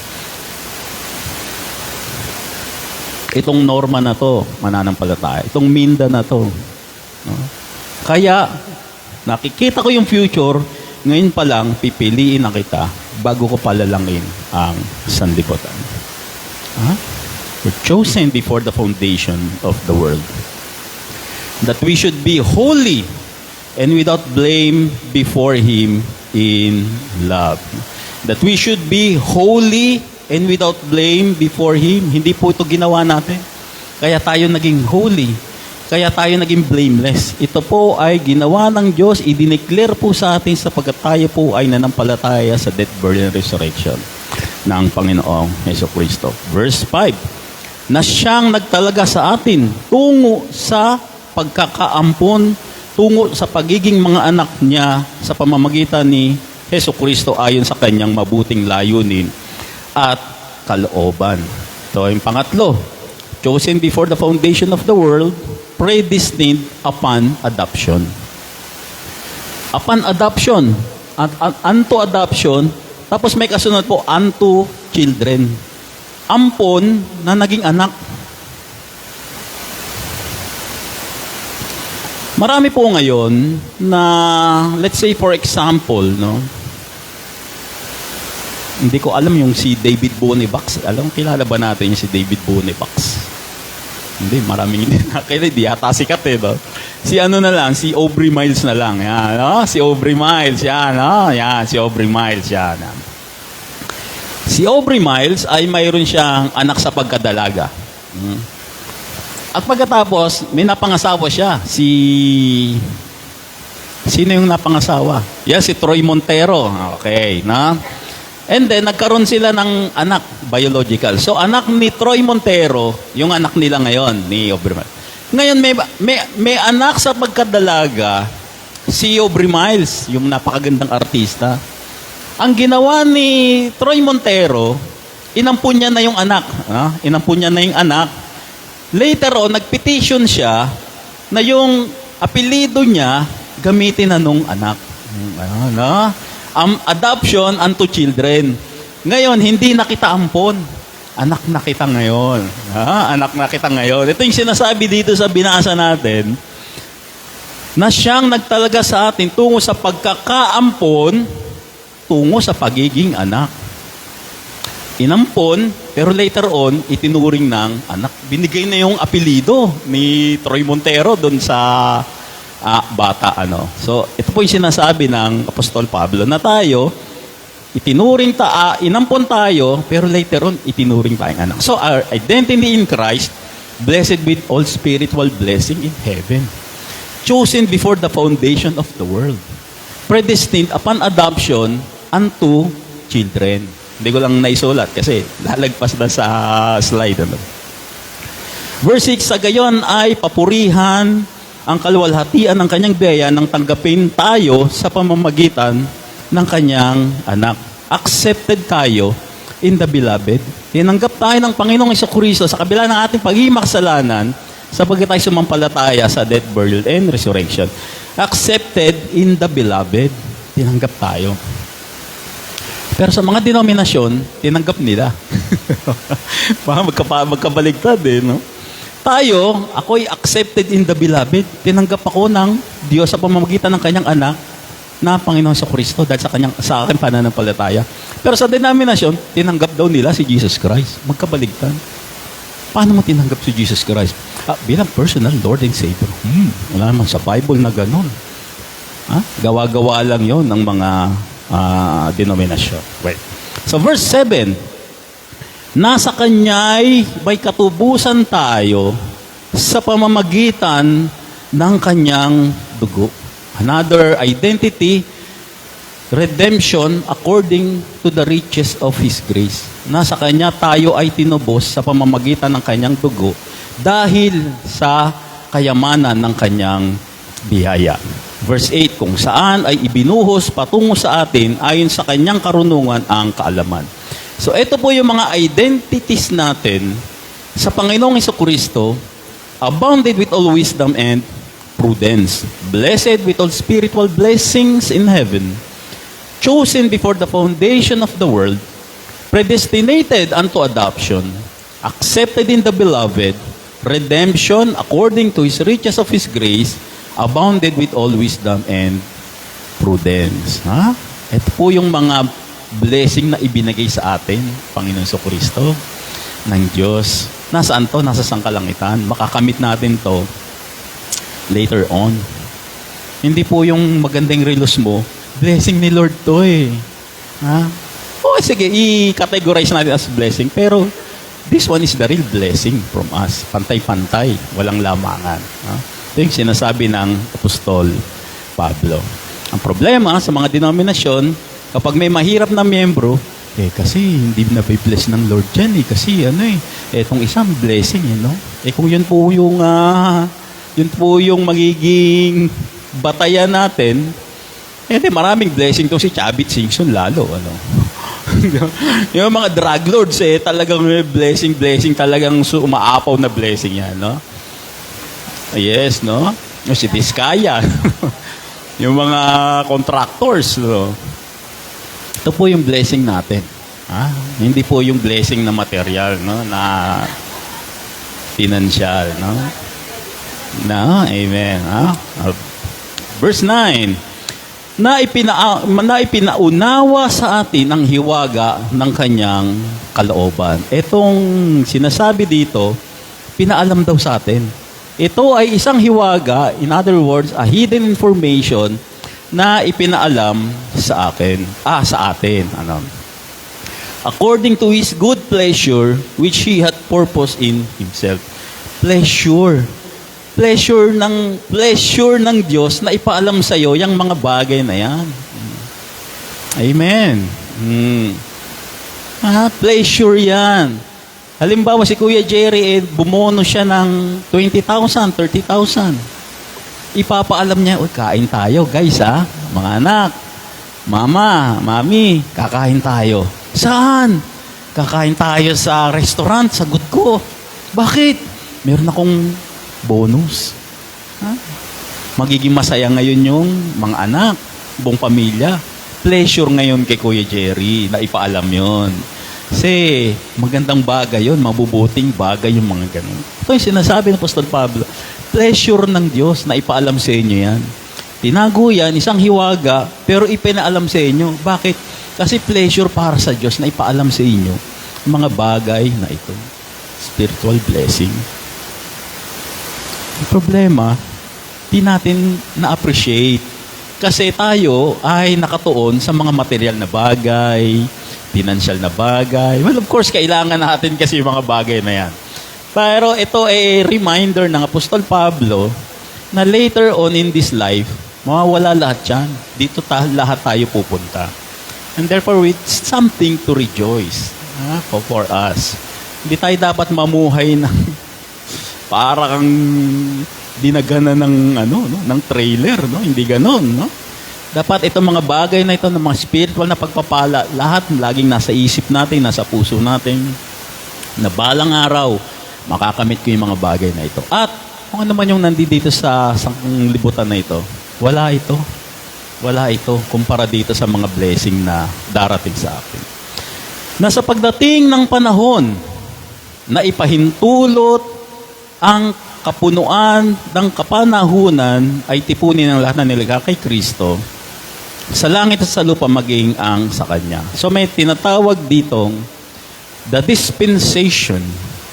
A: Itong Norma na to, mananampalataya. Itong Minda na to. No? Kaya, nakikita ko yung future, ngayon pa lang, pipiliin na kita bago ko palalangin ang sanlibutan. We're chosen before the foundation of the world. That we should be holy and without blame before Him in love. That we should be holy and without blame before Him. Hindi po ito ginawa natin. Kaya tayo naging holy. Kaya tayo naging blameless. Ito po ay ginawa ng Diyos, idineclare po sa atin sapagkat tayo po ay nanampalataya sa death, burial, and resurrection. ng Panginoong Hesukristo. Verse 5, na siyang nagtalaga sa atin tungo sa pagkakaampon, tungo sa pagiging mga anak niya sa pamamagitan ni Hesukristo ayon sa kanyang mabuting layunin at kalooban. Ito yung pangatlo, chosen before the foundation of the world, predestined upon adoption. Upon adoption, at unto adoption, tapos may kasunod po, unto children. Ampon na naging anak. Marami po ngayon na, let's say for example, no, hindi ko alam yung si David Bonifax. Kilala ba natin yung si David Bonifax? Hindi, maraming hindi nakakilala. Di yata sikat eh, no? Si ano na lang, si Aubrey Miles na lang. Yan, no? Si Aubrey Miles, yan, no? Yan, si Aubrey Miles, yan. Si Aubrey Miles ay mayroon siyang anak sa pagkadalaga. At pagkatapos, may napangasawa siya. Sino yung napangasawa? Yan, si Troy Montero. Okay, na? And then, nagkaroon sila ng anak, biological. So, anak ni Troy Montero, yung anak nila ngayon, ni Aubrey Miles. Ngayon, may anak sa pagkadalaga, si Aubrey Miles, yung napakagandang artista. Ang ginawa ni Troy Montero, inampun niya na yung anak. Inampun niya na yung anak. Later on, nagpetition siya na yung apelido niya gamitin na nung anak. Adoption unto children. Ngayon, hindi na kita ampon. Anak na kita ngayon. Anak na kita ngayon. Ito yung sinasabi dito sa binasa natin, na siyang nagtalaga sa atin tungo sa pagkakaampon, tungo sa pagiging anak. Inampon, pero later on, itinuring ng anak. Binigay na yung apelido ni Troy Montero doon sa bata. So, ito po yung sinasabi ng Apostol Pablo na tayo, inampon tayo, pero later on, itinuring tayong anak. So, our identity in Christ, blessed with all spiritual blessing in heaven. Chosen before the foundation of the world. Predestined upon adoption unto children. Hindi ko lang naisulat kasi lalagpas na sa slide. Verse 6, sa gayon ay papurihan ang kaluwalhatian ng kanyang biyaya nang tanggapin tayo sa pamamagitan ng kanyang anak. Accepted tayo in the beloved. Tinanggap tayo ng Panginoong Hesukristo sa kabila ng ating pagiging makasalanan sapagkat tayo sumampalataya sa death, burial, and resurrection. Accepted in the beloved. Tinanggap tayo. Pero sa mga denominasyon, tinanggap nila. Magkabaligtad eh, no? Tayo, ako'y accepted in the beloved. Tinanggap ako ng Diyos sa pamamagitan ng kanyang anak na Panginoon sa Kristo dahil sa aking pananampalataya. Pero sa denominasyon, tinanggap daw nila si Jesus Christ. Magkabaligtad. Paano mo tinanggap si Jesus Christ? Bilang personal Lord and Savior. Wala naman sa Bible na ganun. Gawa-gawa lang yon ng mga denominasyon. Wait. So verse 7, nasa kanya'y may katubusan tayo sa pamamagitan ng kanyang dugo. Another identity, redemption according to the riches of His grace. Nasa kanya tayo ay tinubos sa pamamagitan ng kanyang dugo dahil sa kayamanan ng kanyang biyaya. Verse 8, kung saan ay ibinuhos patungo sa atin ayon sa kanyang karunungan ang kaalaman. So ito po yung mga identities natin sa Panginoong Hesukristo, abounded with all wisdom and prudence, blessed with all spiritual blessings in heaven, chosen before the foundation of the world, predestinated unto adoption, accepted in the beloved, redemption according to His riches of His grace, abounded with all wisdom and prudence. Ito po yung mga blessing na ibinigay sa atin, Panginoon Hesukristo, ng Diyos. Nasaan to? Nasa sangkalangitan. Makakamit natin to later on. Hindi po yung magandang relos mo, blessing ni Lord to eh. Sige, i-categorize natin as blessing, pero this one is the real blessing from us. Pantay-pantay, walang lamangan. Ito yung sinasabi ng Apostol Pablo. Ang problema sa mga denominasyon, kapag may mahirap na miyembro, Kasi hindi na bless ng Lord yan eh. Kasi etong isang blessing kung yun po yung magiging batayan natin, maraming blessing to si Chavit Singson lalo, yung mga drug lords talagang blessing talagang umaapaw na blessing yan, Yes, yung si Vizcaya, yung mga contractors, Ito po yung blessing natin. Hindi po yung blessing na material, na financial, amen. Verse 9. Na ipinaunawa sa atin ang hiwaga ng kanyang kalooban. Itong sinasabi dito, pinaalam daw sa atin. Ito ay isang hiwaga, in other words, a hidden information na ipinaalam sa atin. Sa atin. According to His good pleasure, which He had purpose in Himself. Pleasure. Pleasure ng Diyos na ipaalam sa iyo yung mga bagay na yan. Amen. Pleasure yan. Halimbawa si Kuya Jerry, bumono siya ng 20,000, 30,000. Ipapaalam niya, kain tayo, guys, mga anak. Mama, mami, kakain tayo. Saan? Kakain tayo sa restaurant, sagot ko. Bakit? Meron akong bonus. Magiging masaya ngayon yung mga anak, buong pamilya. Pleasure ngayon kay Kuya Jerry na ipaalam yon. Kasi magandang bagay yon, mabubuting bagay yung mga ganun. Ito yung sinasabi ng Apostol Pablo. Pleasure ng Diyos na ipaalam sa inyo yan. Tinago yan, isang hiwaga, pero ipinaalam sa inyo. Bakit? Kasi pleasure para sa Diyos na ipaalam sa inyo mga bagay na ito. Spiritual blessing. Ang problema, di natin na-appreciate. Kasi tayo ay nakatuon sa mga material na bagay, financial na bagay. Well, of course, kailangan natin kasi yung mga bagay na yan. Pero ito ay reminder ng Apostol Pablo na later on in this life, mawawala lahat yan. Dito lahat tayo pupunta. And therefore, it's something to rejoice for us. Hindi tayo dapat mamuhay ng parang dinagana ng trailer, Hindi ganon, Dapat itong mga bagay na ito, ng mga spiritual na pagpapala, lahat laging nasa isip natin, nasa puso natin, na balang araw, makakamit ko yung mga bagay na ito. At kung ano man yung nandito sa libutan na ito, wala ito. Wala ito kumpara dito sa mga blessing na darating sa akin. Nasa pagdating ng panahon na ipahintulot ang kapunuan ng kapanahunan ay tipunin ng lahat na nilikha kay Kristo sa langit at sa lupa maging ang sa Kanya. So may tinatawag ditong the dispensation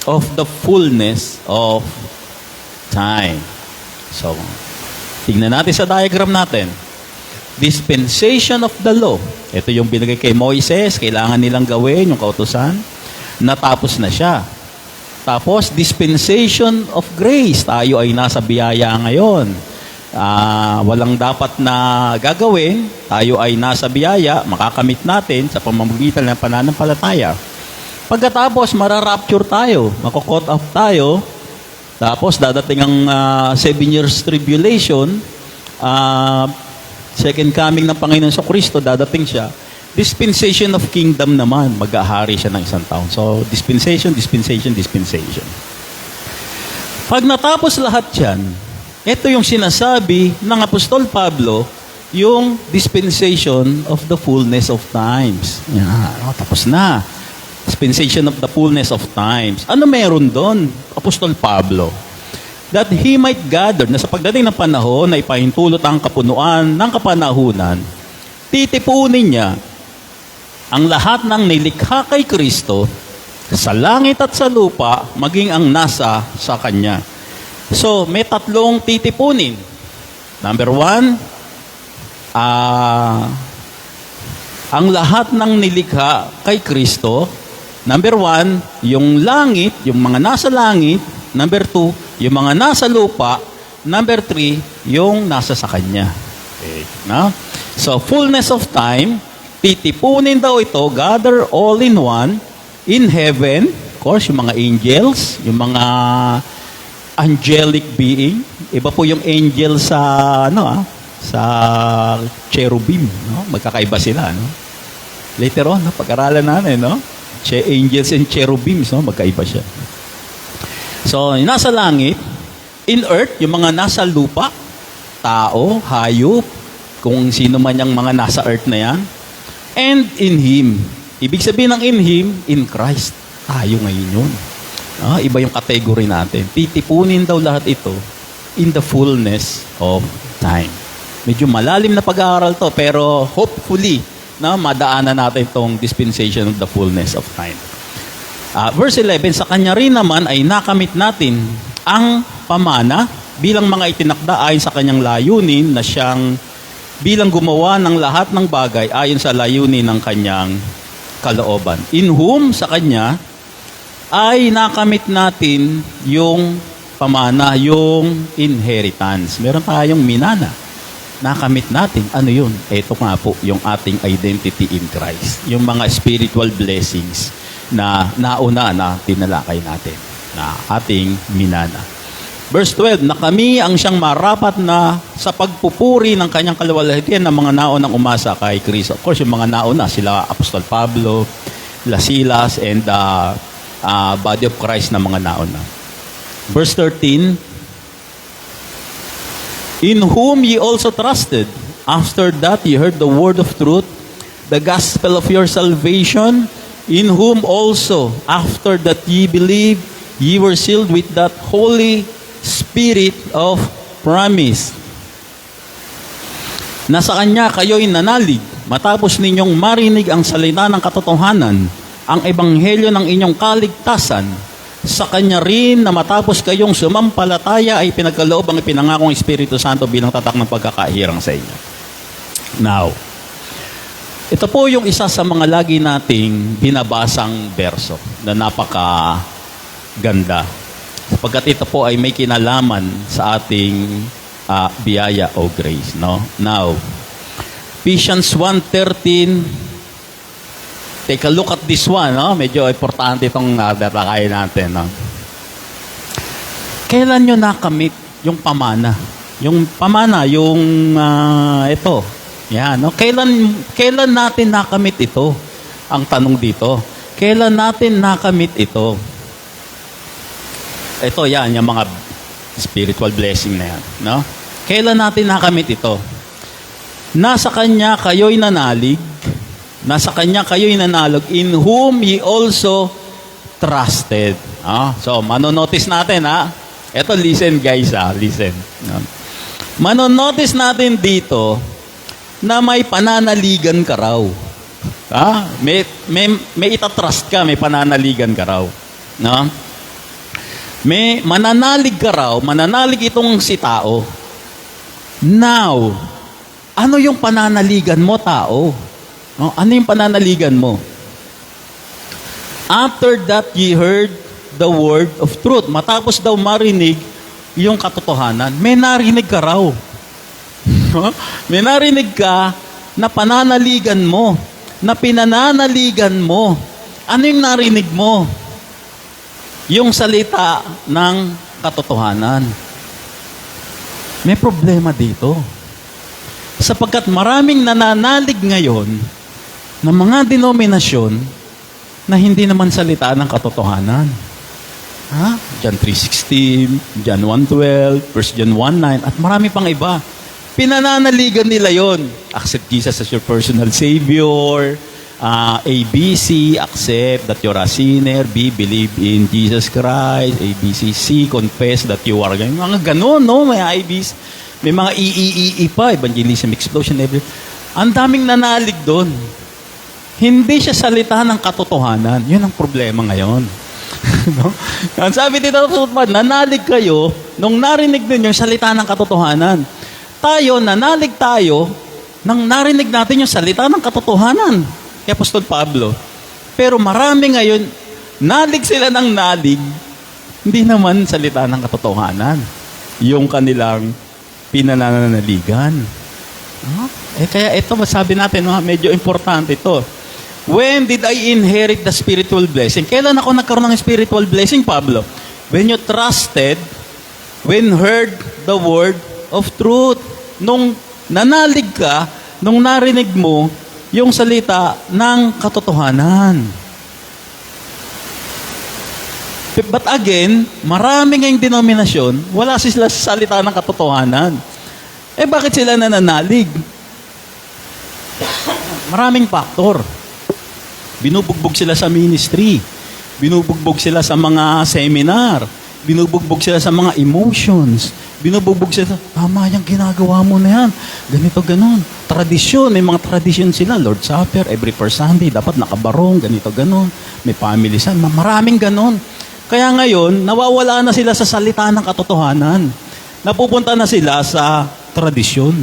A: of the fullness of time. So, tingnan natin sa diagram natin. Dispensation of the law. Ito yung binigay kay Moises, kailangan nilang gawin yung kautusan. Natapos na siya. Tapos, dispensation of grace. Tayo ay nasa biyaya ngayon. Walang dapat na gagawin. Tayo ay nasa biyaya, makakamit natin sa pamamagitan ng pananampalataya. Pagkatapos, mararapture tayo, makukot off tayo, tapos dadating ang 7 years tribulation, second coming ng Panginoon sa Kristo, dadating siya. Dispensation of kingdom naman, mag-ahari siya ng isang taon. So, dispensation. Pag natapos lahat yan, ito yung sinasabi ng Apostol Pablo, yung dispensation of the fullness of times. Yan, tapos na. Dispensation of the fullness of times. Ano meron doon, Apostol Pablo? That he might gather, na sa pagdating ng panahon na ipahintulot ang kapunuan ng kapanahunan, titipunin niya ang lahat ng nilikha kay Kristo sa langit at sa lupa, maging ang nasa sa Kanya. So, may tatlong titipunin. Number 1, ang lahat ng nilikha kay Kristo. Number 1, yung langit, yung mga nasa langit. Number 2, yung mga nasa lupa. Number 3, yung nasa sa Kanya. Okay. No? So, fullness of time, Titipunin daw ito, gather all in one, in heaven, of course, yung mga angels, yung mga angelic being. Iba po yung angel sa, sa cherubim, no? Magkakaiba sila, no? Later on, no? Pag-aralan natin, no? Angels and cherubims, no? Magkaiba siya. So, nasa langit, in earth, yung mga nasa lupa, tao, hayop, kung sino man yung mga nasa earth na yan, and in Him. Ibig sabihin ng in Him, in Christ. Tayo ngayon yun. Iba yung category natin. Titipunin daw lahat ito in the fullness of time. Medyo malalim na pag-aaral to, pero hopefully, madaanan natin itong dispensation of the fullness of time. Verse 11, sa Kanya rin naman ay nakamit natin ang pamana bilang mga itinakda ayon sa Kanyang layunin na siyang bilang gumawa ng lahat ng bagay ayon sa layunin ng Kanyang kalooban. In whom, sa Kanya, ay nakamit natin yung pamana, yung inheritance. Meron tayong minana. Nakamit natin. Ano yun? Ito nga po, yung ating identity in Christ. Yung mga spiritual blessings na nauna na tinalakay natin na ating minana. Verse 12, na kami ang siyang marapat na sa pagpupuri ng kanyang kaluwalhatian ng mga naunang umasa kay Kristo. Of course, yung mga nauna, sila Apostol Pablo, Silas, and body of Christ na mga nauna. Verse 13, in whom ye also trusted, after that ye heard the word of truth, the gospel of your salvation, in whom also, after that ye believed, ye were sealed with that Holy Spirit of promise. Nasa Kanya kayo'y nanalig, matapos ninyong marinig ang salita ng katotohanan, ang ebanghelyo ng inyong kaligtasan, sa Kanya rin na matapos kayong sumampalataya ay pinagkaloob ang ipinangakong Espiritu Santo bilang tatak ng pagkakahirang sa inyo. Now, ito po yung isa sa mga lagi nating binabasang berso na napaka-ganda. Sapagkat ito po ay may kinalaman sa ating biyaya o grace. No? Now, Ephesians 1:13, take a look at this one. No? Medyo importante itong tatakayin natin. No? Kailan nyo nakamit yung pamana? Yung pamana, yung ito. Yan, no? Kailan natin nakamit ito? Ang tanong dito. Kailan natin nakamit ito? Ito yan, yung mga spiritual blessing na yan. No? Kailan natin nakamit ito? Nasa Kanya kayo'y nanalig, nasa Kanya kayo'y nanalog, in whom ye also trusted. So, manonotice natin, Ito, listen guys, listen. Manonotice natin dito na may pananaligan ka raw. May itatrust ka, may pananaligan ka raw. No? May mananalig ka raw, mananalig itong si tao. Now, ano yung pananaligan mo, tao? No? Ano yung pananaligan mo? After that ye heard the word of truth. Matapos daw marinig yung katotohanan, may narinig ka raw. May narinig ka na pananaligan mo, na pinananaligan mo. Ano yung narinig mo? Yung salita ng katotohanan. May problema dito. Sapagkat maraming nananalig ngayon ng mga denominasyon na hindi naman salita ng katotohanan. John 3:16, John 1:12, 1 John 1:9, at marami pang iba. Pinananaligan nila yon. Accept Jesus as your personal Savior. ABC, accept that you're a sinner. B, believe in Jesus Christ. ABC, C, confess that you are. Mga ganun, no? May IBs. May mga EEE pa, evangelism, explosion, everything. Ang daming nanalig doon. Hindi siya salita ng katotohanan. Yun ang problema ngayon. No? Ang sabi dito, nanalig kayo nung narinig din yung salita ng katotohanan. Tayo, nanalig tayo nang narinig natin yung salita ng katotohanan. Kay Apostol Pablo. Pero marami ngayon, nalig sila ng nalig, hindi naman salita ng katotohanan. Yung kanilang pinananaligan. Kaya ito, masabi natin, medyo importante ito. When did I inherit the spiritual blessing? Kailan ako nagkaroon ng spiritual blessing, Pablo? When you trusted, when heard the word of truth. Nung nanalig ka, nung narinig mo yung salita ng katotohanan. But again, marami ngayong denominasyon, wala sila sa salita ng katotohanan. Bakit sila nananalig? Maraming faktor. Binubugbog sila sa ministry. Binubugbog sila sa mga seminar. Binubugbog sila sa mga emotions. Binubugbog sila, tama yung ginagawa mo na yan. Ganito, ganon. Tradisyon, may mga tradisyon sila. Lord Supper, every first Sunday, dapat nakabarong, ganito, ganon. May family san, maraming ganon. Kaya ngayon, nawawala na sila sa salita ng katotohanan. Napupunta na sila sa tradisyon.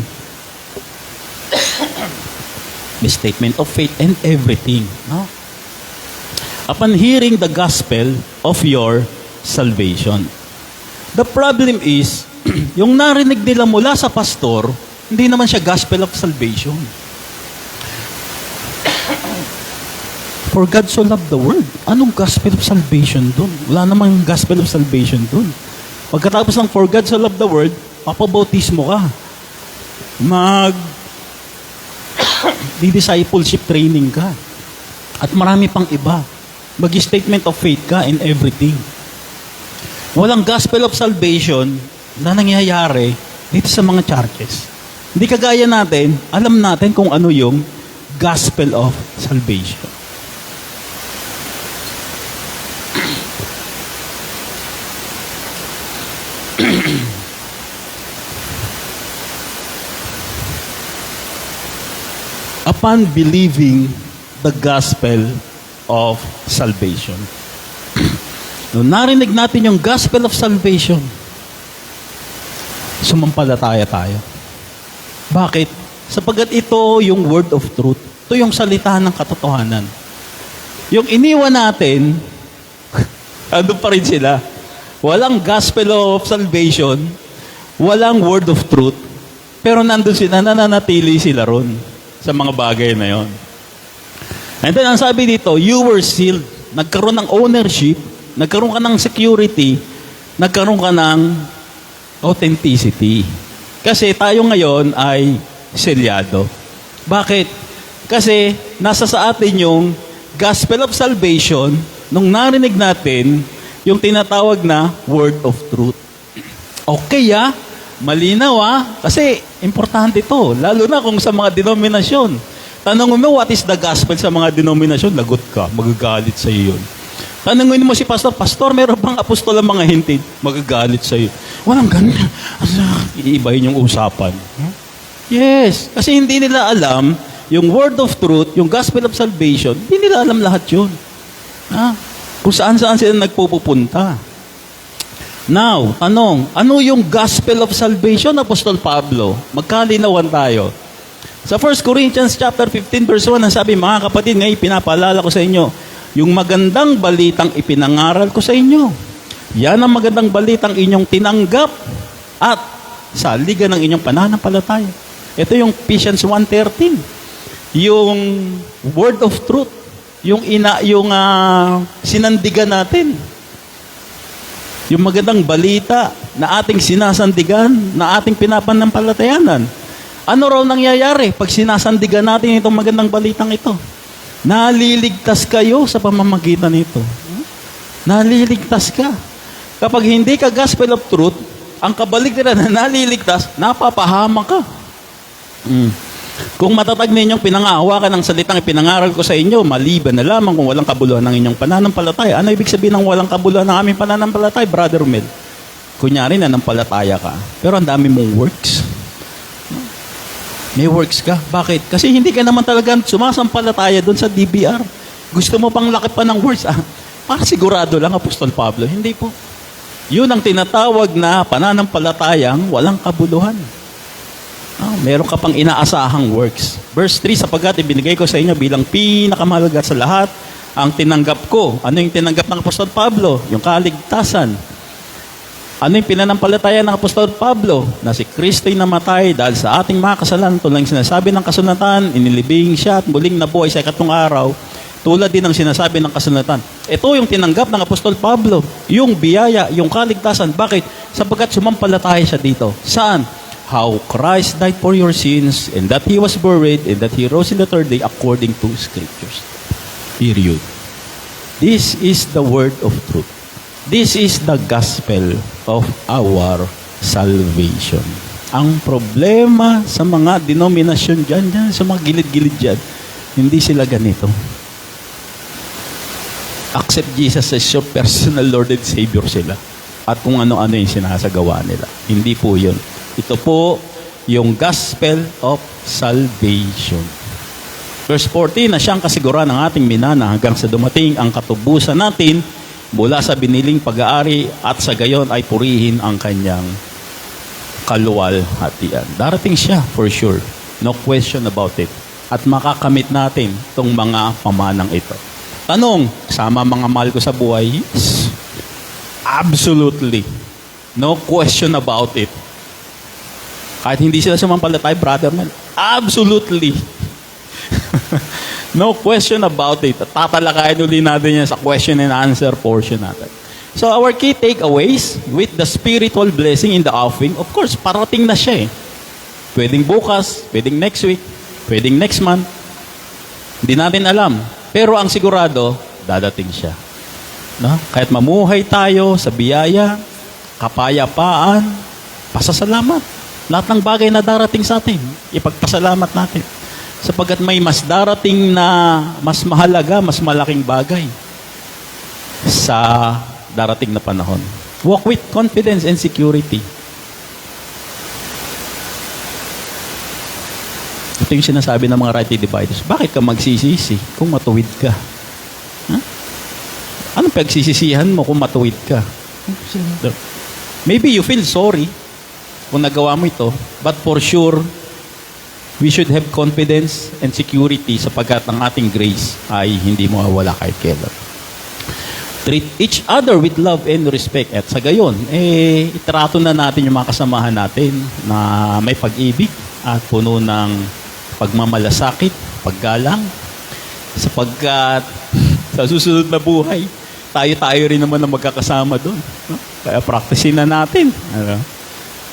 A: May statement of faith and everything. No? Upon hearing the gospel of your salvation. The problem is, yung narinig nila mula sa pastor, hindi naman siya gospel of salvation. For God so loved the world. Anong gospel of salvation dun? Wala namang gospel of salvation dun. Pagkatapos ng for God so loved the world, papabautismo ka. Discipleship training ka. At marami pang iba. Mag-statement of faith ka in everything. Walang gospel of salvation na nangyayari dito sa mga churches. Hindi kagaya natin, alam natin kung ano yung gospel of salvation. Upon believing the gospel of salvation. Nung narinig natin yung gospel of salvation, sumampalataya tayo. Bakit? Sapagkat ito yung word of truth. Ito yung salita ng katotohanan. Yung iniwan natin, ano pa rin sila? Walang gospel of salvation, walang word of truth, pero nandun sila, nananatili sila ron sa mga bagay na yon. And then, ang sabi dito, you were sealed. Nagkaroon ng ownership, nagkaroon ka ng security, nagkaroon ka ng authenticity. Kasi tayo ngayon ay selyado. Bakit? Kasi nasa sa atin yung gospel of salvation nung narinig natin yung tinatawag na word of truth. Okay malinaw kasi importante ito. Lalo na kung sa mga denominasyon. Tanongin mo, what is the gospel sa mga denominasyon? Lagot ka, magagalit sa iyo yun. Tanongin mo si pastor, pastor, meron bang apostol ang mga hintin? Magagalit sa iyo. Walang ganyan. Iibahin yung usapan. Yes, kasi hindi nila alam yung word of truth, yung gospel of salvation, hindi nila alam lahat yun. Kung saan-saan sila nagpupunta. Now, tanong, ano yung gospel of salvation, Apostol Pablo? Magkalinawan tayo. Sa 1 Corinthians chapter 15 verse 1, ang sabi, mga kapatid, ngayon pinapaalala ko sa inyo, yung magandang balitang ipinangaral ko sa inyo. Yan ang magandang balitang inyong tinanggap at saligan ng inyong pananampalataya. Ito yung Ephesians 1:13. Yung word of truth, yung sinandigan natin. Yung magandang balita na ating sinasandigan, na ating pinapanampalatayanan. Ano raw nangyayari pag sinasandigan natin itong magandang balitang ito? Naliligtas kayo sa pamamagitan nito. Naliligtas ka. Kapag hindi ka gospel of truth, ang kabaligtaran na naliligtas, napapahama ka. Kung matatag ninyong pinangahawakan ng salitang ipinangaral ko sa inyo, maliban na lamang kung walang kabuluhan ng inyong pananampalataya. Ano ibig sabihin ng walang kabuluhan ng aming pananampalataya, Brother Mel? Kunyari, nanampalataya ka, pero ang dami mong works. May works ka. Bakit? Kasi hindi ka naman talaga sumasampalataya doon sa DBR. Gusto mo pang laki pa ng works. Para sigurado lang, Apostol Pablo. Hindi po. Yun ang tinatawag na pananampalatayang walang kabuluhan. Meron ka pang inaasahang works. Verse 3, sapagkat ibinigay ko sa inyo bilang pinakamahalaga sa lahat ang tinanggap ko. Ano yung tinanggap ng Apostol Pablo? Yung kaligtasan. Ano yung pinanampalataya ng Apostol Pablo? Na si Kristo'y namatay dahil sa ating mga kasalanan. Tulad ng sinasabi ng kasulatan, inilibing siya at muling nabuhay sa ikatlong araw. Tulad din ng sinasabi ng kasulatan. Ito yung tinanggap ng Apostol Pablo. Yung biyaya, yung kaligtasan. Bakit? Sapagkat sumampalataya siya dito. Saan? How Christ died for your sins, and that He was buried, and that He rose in the third day according to Scriptures. Period. This is the word of truth. This is the gospel of our salvation. Ang problema sa mga denominasyon dyan, sa mga gilid-gilid dyan, hindi sila ganito. Accept Jesus as your personal Lord and Savior sila. At kung ano-ano yung sinasagawa nila. Hindi po yun. Ito po yung gospel of salvation. Verse 14, na siyang kasiguran ng ating minana hanggang sa dumating ang katubusan natin mula sa biniling pag-aari at sa gayon ay purihin ang kanyang kaluwalhatian. Darating siya for sure. No question about it. At makakamit natin itong mga pamanang ito. Tanong, sama mga mahal ko sa buhay? Yes. Absolutely. No question about it. Kahit hindi sila sumampalatay, brother man. Absolutely. No question about it. Tatalakayin ulit natin yan sa question and answer portion natin. So our key takeaways with the spiritual blessing in the offering, of course, parating na siya eh. Pwedeng bukas, pwedeng next week, pwedeng next month. Hindi natin alam. Pero ang sigurado, dadating siya. No? Kahit mamuhay tayo sa biyaya, kapayapaan, pasasalamat. Lahat ng bagay na darating sa atin, ipagpasalamat natin. Sapagkat may mas darating na mas mahalaga, mas malaking bagay sa darating na panahon. Walk with confidence and security. Ito yung sinasabi ng mga rightly dividers. Bakit ka magsisisi kung matuwid ka? Huh? Anong pagsisisihan mo kung matuwid ka? Maybe you feel sorry kung nagawa mo ito, but for sure, we should have confidence and security sapagkat ang ating grace ay hindi mawawala kahit kailan. Treat each other with love and respect. At sa gayon, itrato na natin yung mga kasamahan natin na may pag-ibig at puno ng pagmamalasakit, paggalang. Sapagkat sa susunod na buhay, tayo rin naman na magkakasama doon. No? Kaya practicein na natin.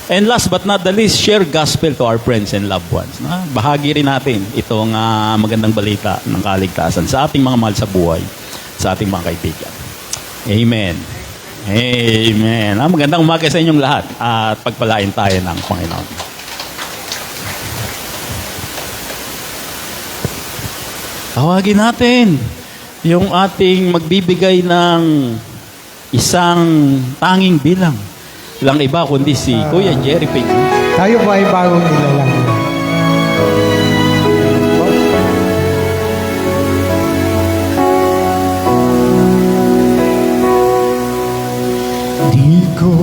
A: And last but not the least, share gospel to our friends and loved ones. Bahagi rin natin itong magandang balita ng kaligtasan sa ating mga mahal sa buhay, sa ating mga kaibigan. Amen. Amen. Magandang umaga sa inyong lahat at pagpalain tayo ng Panginoon. Tawagin natin yung ating magbibigay ng isang tanging bilang. Lang iba kundi si Kuya Jerry Payne.
B: Tayo po ay bagong nilalang. Di ko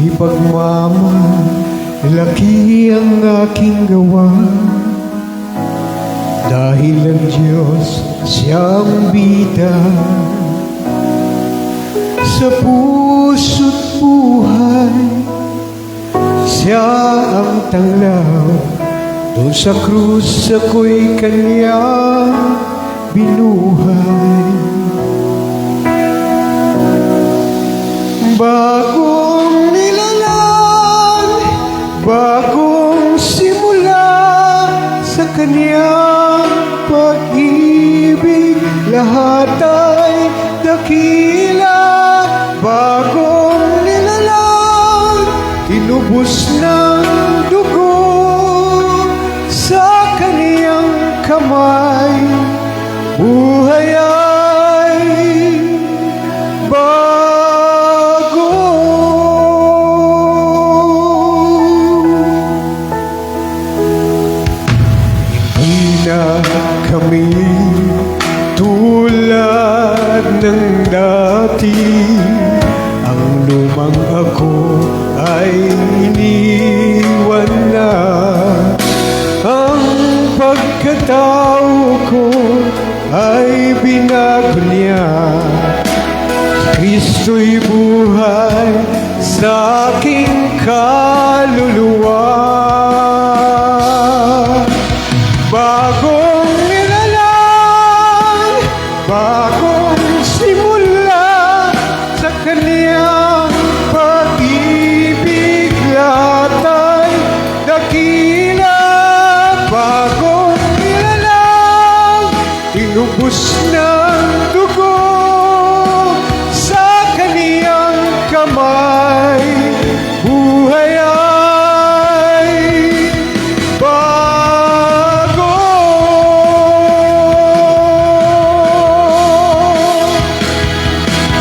B: ipagmamalaki ang aking gawa, dahil ang Diyos siyang bida sa puso't buhay. Siya ang tanglaw, doon sa krus ako'y Kanya binuhay. Bagong nilalang, bagong simula sa Kanyang pag-ibig, lahat ay dakila. Bagong nilalang, inubos ng dugo sa Kaniyang kamay. Buhay ay bago. Hindi na kami tulad ng dati. Ang lumang ako ay iniwan na. Ang pagkatao ko ay binago niya. Kristo'y buhay sa aking kaluluwa. Bagong nilalang, bagong simula sa kaniyang pag-ibig latay dakila. Bagong nilalang, inubos ng dugo sa kaniyang kamay. Buhay ay bago.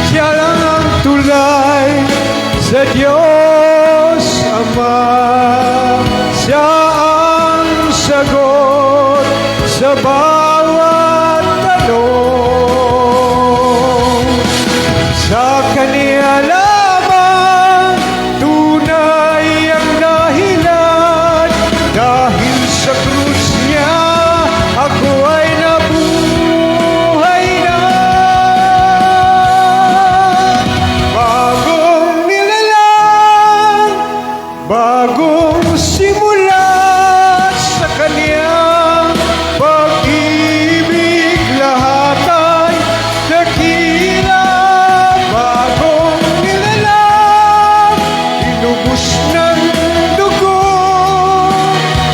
B: Siya lang ang tulay sa Diyos Ama. Siya ang sagot sa bawat tanong. Sa Kaniya lamang tunay ang dahilan. Dahil sa krus niya ako ay nabuhay na. Bagong nilalang, bagong simula sa kaniyang pag-ibig lahat ay dakila. Bagong nilalang, inubos ng dugo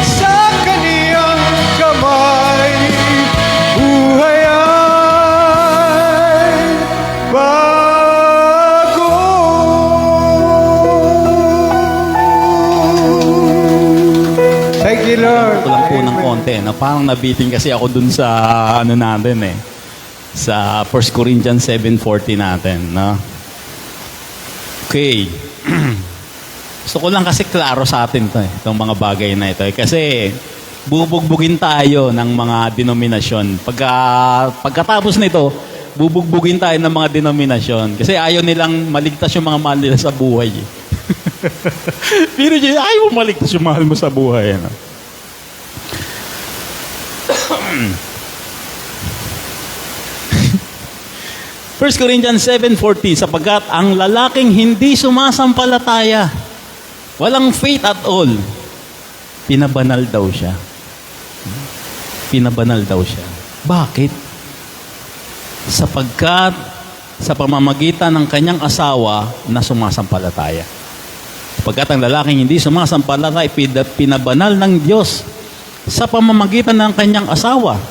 B: sa kaniyang kamay. Buhay ay bago. Thank you, Lord.
A: Ito lang po ng konti, na parang nabitin kasi ako dun sa ano natin sa 1 Corinthians 7:40 natin, no? Okay. Gusto ko lang kasi klaro sa atin to, itong mga bagay na ito. Kasi bubugbugin tayo ng mga denominasyon. Pagkatapos nito, bubugbugin tayo ng mga denominasyon. Kasi ayaw nilang maligtas yung mga mahal nila sa buhay. Pero ayaw maligtas yung mahal mo sa buhay. Ano? First Corinthians 7:14, sapagkat ang lalaking hindi sumasampalataya, walang faith at all, pinabanal daw siya. Pinabanal daw siya. Bakit? Sapagkat sa pamamagitan ng kanyang asawa na sumasampalataya. Sapagkat ang lalaking hindi sumasampalataya, pinabanal ng Diyos sa pamamagitan ng kanyang asawa.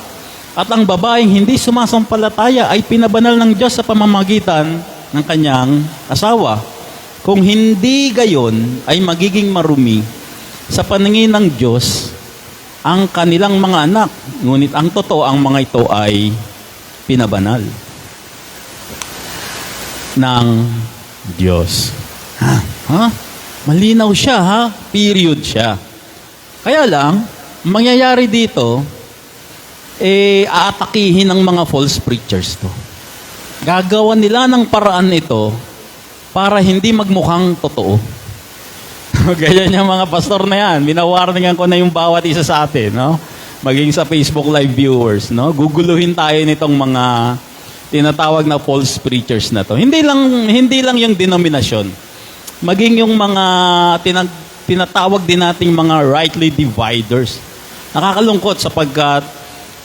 A: At ang babaeng hindi sumasampalataya ay pinabanal ng Diyos sa pamamagitan ng kanyang asawa. Kung hindi gayon, ay magiging marumi sa paningin ng Diyos ang kanilang mga anak. Ngunit ang totoo, ang mga ito ay pinabanal ng Diyos. Ha? Malinaw siya, ha? Period siya. Kaya lang, mangyayari dito, aatakihin ng mga false preachers to. Gagawa nila ng paraan ito para hindi magmukhang totoo. Ganyan yung mga pastor na yan. Minawarningan ko na yung bawat isa sa atin, no? Maging sa Facebook Live viewers, no? Guguluhin tayo nitong mga tinatawag na false preachers na to. Hindi lang yung denominasyon. Maging yung mga tinatawag din nating mga rightly dividers. Nakakalungkot sapagkat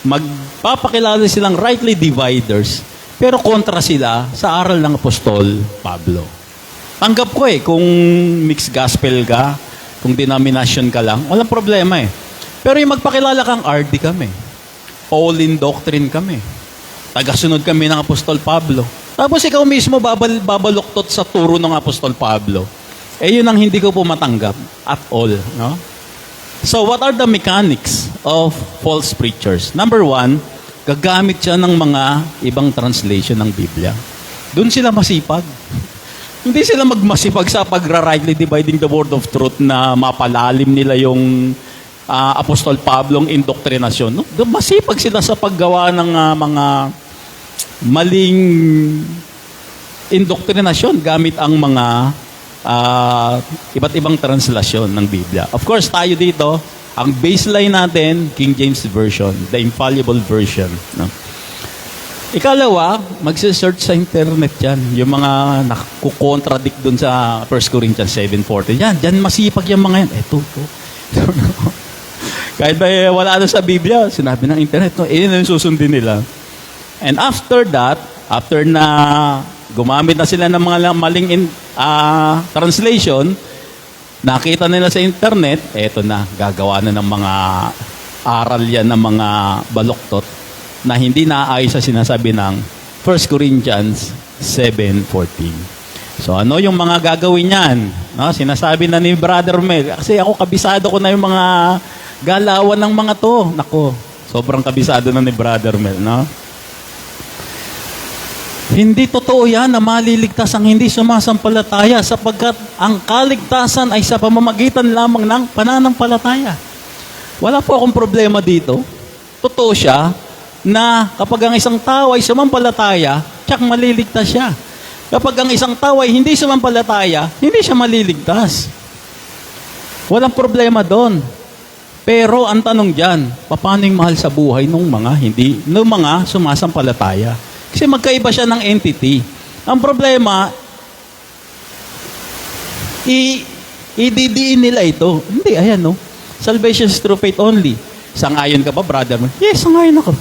A: magpapakilala silang rightly dividers, pero kontra sila sa aral ng Apostol Pablo. Tanggap ko kung mixed gospel ka, kung denomination ka lang, walang problema Pero yung magpakilala kang RD kami, Pauline doctrine kami, tagasunod kami ng Apostol Pablo. Tapos ikaw mismo babaluktot sa turo ng Apostol Pablo. Yun ang hindi ko po matanggap at all, no? So, what are the mechanics of false preachers? Number one, gagamit siya ng mga ibang translation ng Biblia. Doon sila masipag. Hindi sila magmasipag sa pagra-rightly dividing the word of truth na mapalalim nila yung Apostol Pablong indoktrinasyon. No? Masipag sila sa paggawa ng mga maling indoktrinasyon gamit ang mga iba't ibang translasyon ng Biblia. Of course, tayo dito, ang baseline natin, King James Version, the infallible version. No? Ikalawa, magsisearch sa internet yan. Yung mga nakukontradict dun sa 1 Corinthians 7:14. Yan masipag yung mga yan. Ito. Kahit ba wala na sa Biblia, sinabi ng internet, yun yung susundin nila. And after that, after na gumamit na sila ng mga maling translation, nakita nila sa internet, eto na, gagawa na ng mga aral yan ng mga baluktot na hindi naayos sa sinasabi ng 1 Corinthians 7:14. So ano yung mga gagawin niyan? No, sinasabi na ni Brother Mel, kasi ako kabisado ko na yung mga galawan ng mga to. Nako, sobrang kabisado na ni Brother Mel, no? Hindi totoo yan na maliligtas ang hindi sumasampalataya sapagkat ang kaligtasan ay sa pamamagitan lamang ng pananampalataya. Wala po akong problema dito. Totoo siya na kapag ang isang tao ay sumampalataya, tsak maliligtas siya. Kapag ang isang tao ay hindi sumampalataya, hindi siya maliligtas. Walang problema doon. Pero ang tanong dyan, paano yung mahal sa buhay ng mga sumasampalataya? Kasi magkaiba siya ng entity. Ang problema, ididiin nila ito. Hindi, ayan no. Salvation is through faith only. Sangayon ka ba, brother? Yes, sangayon ako.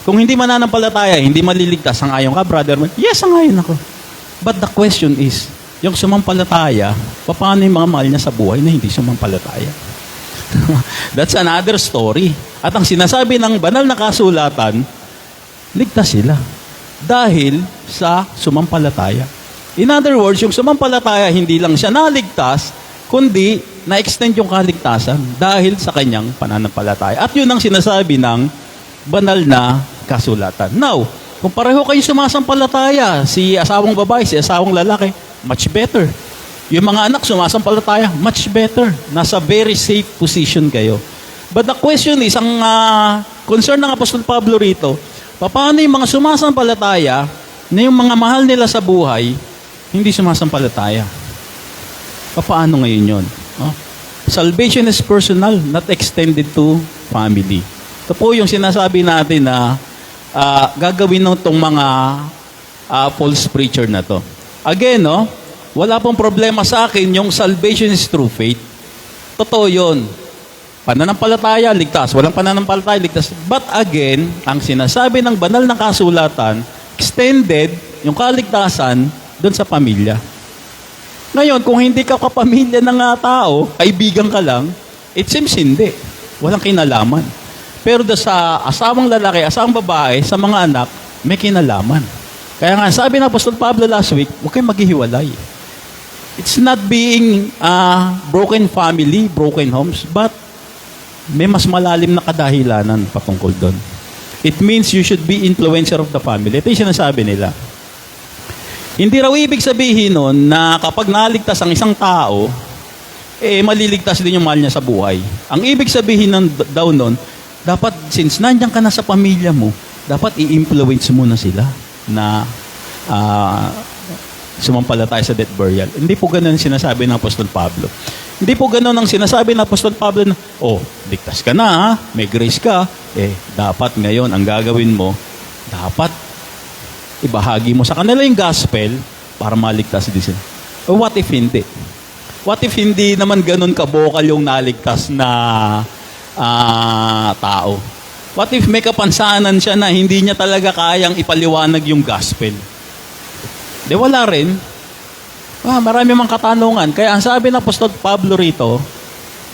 A: Kung hindi mananampalataya, hindi maliligtas, sangayon ka, brother? Yes, sangayon ako. But the question is, yung sumampalataya, paano yung mga mahal niya sa buhay na hindi sumampalataya? That's another story. At ang sinasabi ng banal na kasulatan, ligtas sila. Dahil sa sumampalataya. In other words, yung sumampalataya, hindi lang siya naligtas, kundi na-extend yung kaligtasan dahil sa kanyang pananampalataya. At yun ang sinasabi ng banal na kasulatan. Now, kung pareho kayo sumasampalataya, si asawang babae, si asawang lalaki, much better. Yung mga anak sumasampalataya, much better. Nasa very safe position kayo. But the question is, ang concern ng Apostol Pablo rito, paano yung mga sumasampalataya na yung mga mahal nila sa buhay, hindi sumasampalataya? Paano ngayon yun? Salvation is personal, not extended to family. Ito po yung sinasabi natin na gagawin ng itong mga false preacher na to. Again, wala pong problema sa akin yung salvation is through faith. Totoo yun. Pananampalataya, ligtas. Walang pananampalataya, ligtas. But again, ang sinasabi ng banal na kasulatan, extended yung kaligtasan doon sa pamilya. Ngayon, kung hindi ka kapamilya ng tao, kaibigan ka lang, it seems hindi. Walang kinalaman. Pero sa asawang lalaki, asawang babae, sa mga anak, may kinalaman. Kaya nga, sabi ng Apostol Pablo last week, huwag kayong maghihiwalay. It's not being broken family, broken homes, but may mas malalim na kadahilanan patungkol doon. It means you should be influencer of the family. Ito yung sinasabi nila. Hindi raw ibig sabihin nun na kapag naligtas ang isang tao, maliligtas din yung mahal niya sa buhay. Ang ibig sabihin daw nun, dapat, since nandiyan ka na sa pamilya mo, dapat i-influence mo na sila na sumampalataya sa death burial. Hindi po ganun sinasabi ng Apostol Pablo. Hindi po ganun ang sinasabi ng Apostol Pablo na, ligtas ka na, may grace ka, dapat ngayon, ang gagawin mo, dapat ibahagi mo sa kanila yung gospel para maligtas din sila. What if hindi? What if hindi naman ganun kabokal yung naligtas na tao? What if may kapansanan siya na hindi niya talaga kayang ipaliwanag yung gospel? Di wala rin. Marami mang katanungan. Kaya ang sabi ng Apostol Pablo rito,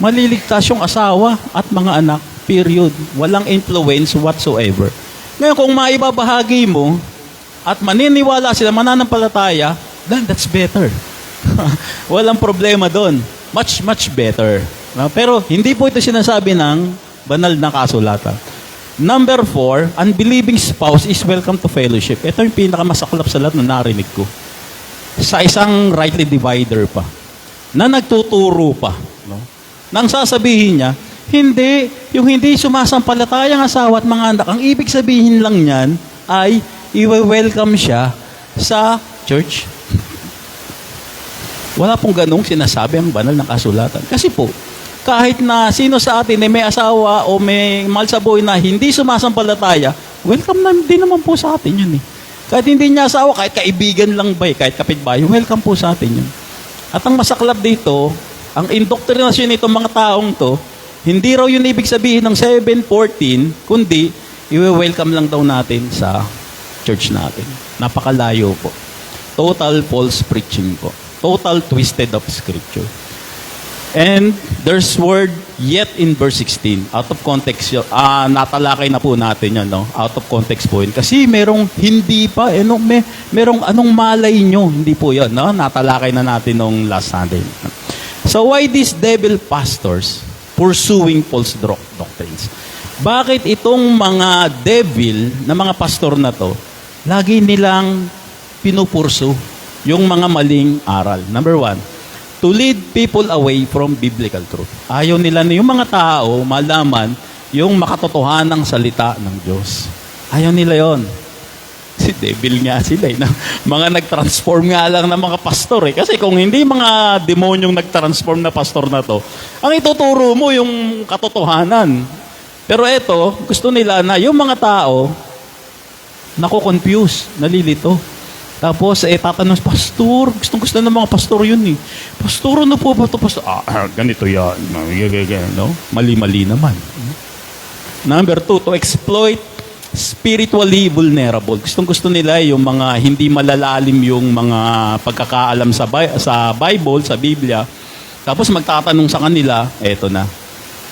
A: maliligtas yung asawa at mga anak, period. Walang influence whatsoever. Ngayon, kung maibabahagi mo at maniniwala sila, mananampalataya, then that's better. Walang problema doon. Much, much better. Pero hindi po ito sinasabi ng banal na kasulatan. Number 4, unbelieving spouse is welcome to fellowship. Ito yung pinakamasaklap sa lahat na narinig ko. Sa isang rightly divider pa. Na nagtuturo pa. No? Nang sasabihin niya, yung hindi sumasampalatayang asawa at mga anak, ang ibig sabihin lang niyan ay i-welcome siya sa church. Wala pong ganong sinasabi ang banal na kasulatan. Kasi po, kahit na sino sa atin ay may asawa o may mahal sa buhay na hindi sumasampalataya, welcome na din naman po sa atin yun eh. Kahit hindi niya asawa, kahit kaibigan lang ba, kahit kapitbahay, welcome po sa atin yun. At ang masaklap dito, ang indoktrinasyon nitong mga taong to, hindi raw yun ibig sabihin ng 7:14, kundi i-welcome lang daw natin sa church natin. Napakalayo po. Total false preaching po. Total twisted of scripture. And there's word yet in verse 16. Out of context, natalakay na po natin yan, no? Out of context po yun. Kasi merong hindi pa, merong anong malay nyo. Hindi po yun, no? Natalakay na natin nung last Sunday. So why these devil pastors pursuing false doctrines? Bakit itong mga devil na mga pastor na to, lagi nilang pinupursu yung mga maling aral? Number one, to lead people away from biblical truth. Ayaw nila na yung mga tao malaman yung makatotohanang salita ng Diyos. Ayaw nila yon. Si devil nga sila. Mga nag-transform nga lang ng mga pastor eh. Kasi kung hindi mga demonyong nag-transform na pastor na to, ang ituturo mo yung katotohanan. Pero eto, gusto nila na yung mga tao nako-confuse, nalilito. Tapos, tatanong, pastor, gusto ng mga pastor yun eh. Pastor, ano po ba ito, pastor? Ganito yan. No? Mali-mali naman. Number 2, to exploit spiritually vulnerable. Gusto nila yung mga hindi malalalim yung mga pagkakaalam sa Bible, sa Biblia. Tapos magtatanong sa kanila, eto na,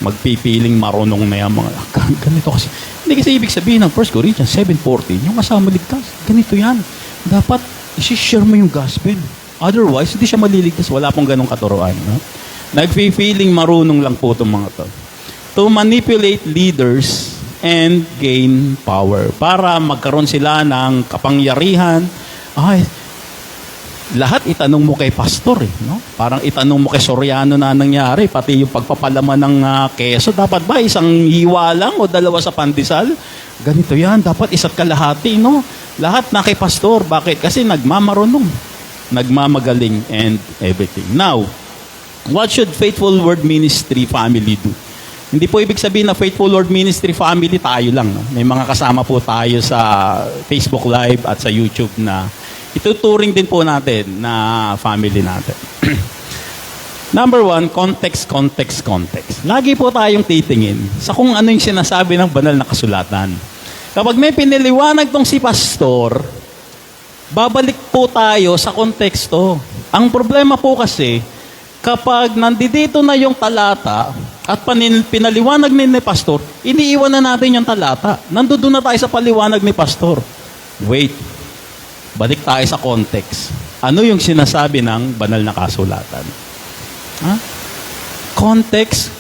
A: magpipiling marunong na yung mga, ganito kasi. Hindi kasi ibig sabihin ng 1 Corinthians 7:14, yung kasama ligtas, ganito yan. Dapat isi-share mo yung gospel. Otherwise, hindi siya maliligtas. Wala pong ganong katuruan. No? Nagpi-feeling marunong lang po itong mga to. To manipulate leaders and gain power. Para magkaroon sila ng kapangyarihan. Lahat itanong mo kay pastor eh. No? Parang itanong mo kay Soriano na nangyari. Pati yung pagpapalaman ng keso. Dapat ba isang hiwa lang o dalawa sa pandesal? Ganito yan. Dapat isa't kalahati. No? Lahat na kay pastor. Bakit? Kasi nagmamarunong. Nagmamagaling and everything. Now, what should Faithful Word Ministry family do? Hindi po ibig sabihin na Faithful Word Ministry family tayo lang. No? May mga kasama po tayo sa Facebook Live at sa YouTube na ituturing din po natin na family natin. Number 1, context. Lagi po tayong titingin sa kung ano yung sinasabi ng banal na kasulatan. Kapag may piniliwanag tong si pastor, babalik po tayo sa konteksto. Ang problema po kasi, kapag nandito na yung talata at pinaliwanag ni pastor, iniiwan na natin yung talata. Nandoon na tayo sa paliwanag ni pastor. Wait. Balik tayo sa context. Ano yung sinasabi ng banal na kasulatan? Context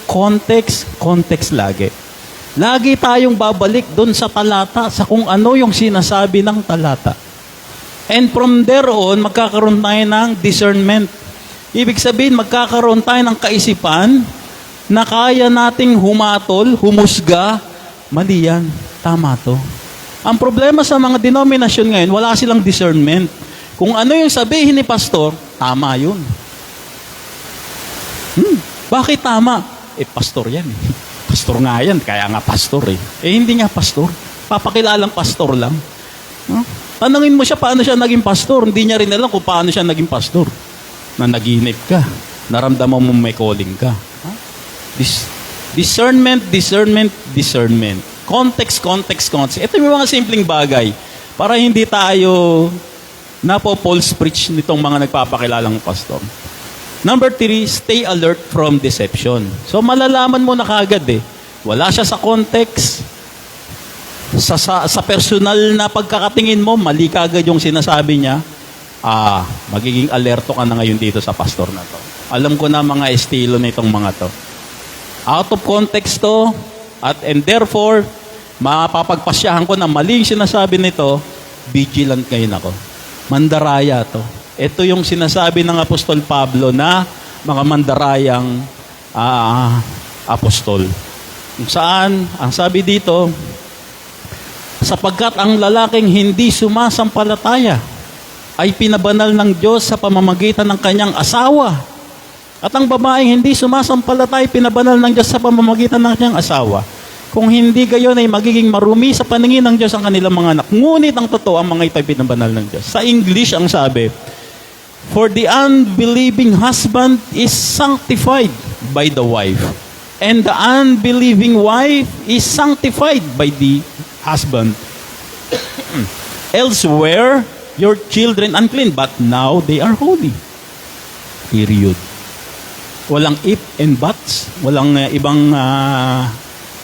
A: lagi. Lagi tayong babalik doon sa talata, sa kung ano yung sinasabi ng talata. And from there on, magkakaroon tayo ng discernment. Ibig sabihin, magkakaroon tayo ng kaisipan na kaya nating humusga, mali yan, tama to. Ang problema sa mga denominasyon ngayon, wala silang discernment. Kung ano yung sabihin ni pastor, tama yun. Bakit tama? Pastor yan. Pastor nga yan, kaya nga pastor eh. Hindi nga pastor. Papakilalang pastor lang. Tanungin mo siya paano siya naging pastor. Hindi niya rin alam kung paano siya naging pastor. Na naginip ka. Naramdaman mo may calling ka. Discernment. Context. Ito yung mga simpleng bagay para hindi tayo napo-false preach nitong mga nagpapakilalang pastor. Number 3, stay alert from deception. So malalaman mo na kagad eh. Wala siya sa context. Sa personal na pagkakatingin mo, mali kagad yung sinasabi niya. Magiging alerto ka na ngayon dito sa pastor na to. Alam ko na mga estilo nitong mga to. Out of context to, and therefore, mapapagpasyahan ko na mali yung sinasabi nito, vigilant ngayon ako. Mandaraya to. Ito yung sinasabi ng Apostol Pablo na mga mandarayang apostol. Kung saan, ang sabi dito, sapagkat ang lalaking hindi sumasampalataya ay pinabanal ng Diyos sa pamamagitan ng kanyang asawa. At ang babaeng hindi sumasampalataya ay pinabanal ng Diyos sa pamamagitan ng kanyang asawa. Kung hindi gayon ay magiging marumi sa paningin ng Diyos ang kanilang mga anak. Ngunit ang totoo, ang mga ito'y pinabanal ng Diyos. Sa English, ang sabi, for the unbelieving husband is sanctified by the wife, and the unbelieving wife is sanctified by the husband. Elsewhere, your children unclean, but now they are holy. Period. Walang if and buts, walang ibang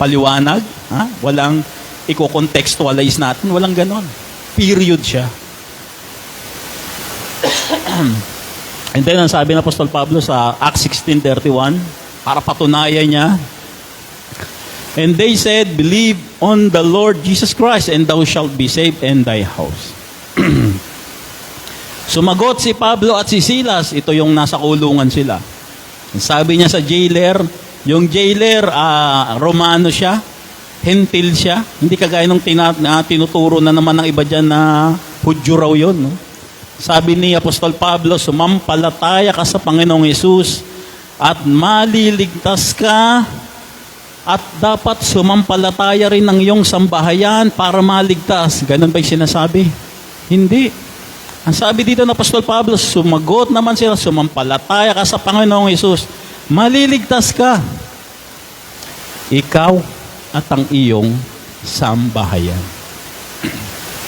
A: paliwanag, walang i-contextualize natin, walang ganon. Period siya. And then, ang sabi ng Apostol Pablo sa Acts 16:31, para patunayan niya, and they said, believe on the Lord Jesus Christ, and thou shalt be saved and thy house. Sumagot si Pablo at si Silas, ito yung nasa kulungan sila. Sabi niya sa jailer, yung jailer, Romano siya, Hentil siya, hindi kagaya nung tinuturo na naman ng iba dyan na Hudyo raw yun. No? Sabi ni Apostol Pablo, sumampalataya ka sa Panginoong Hesus at maliligtas ka, at dapat sumampalataya rin ng iyong sambahayan para maligtas. Ganun ba yung sinasabi? Hindi. Ang sabi dito ng Apostol Pablo, sumagot naman sila, sumampalataya ka sa Panginoong Hesus, maliligtas ka. Ikaw at ang iyong sambahayan.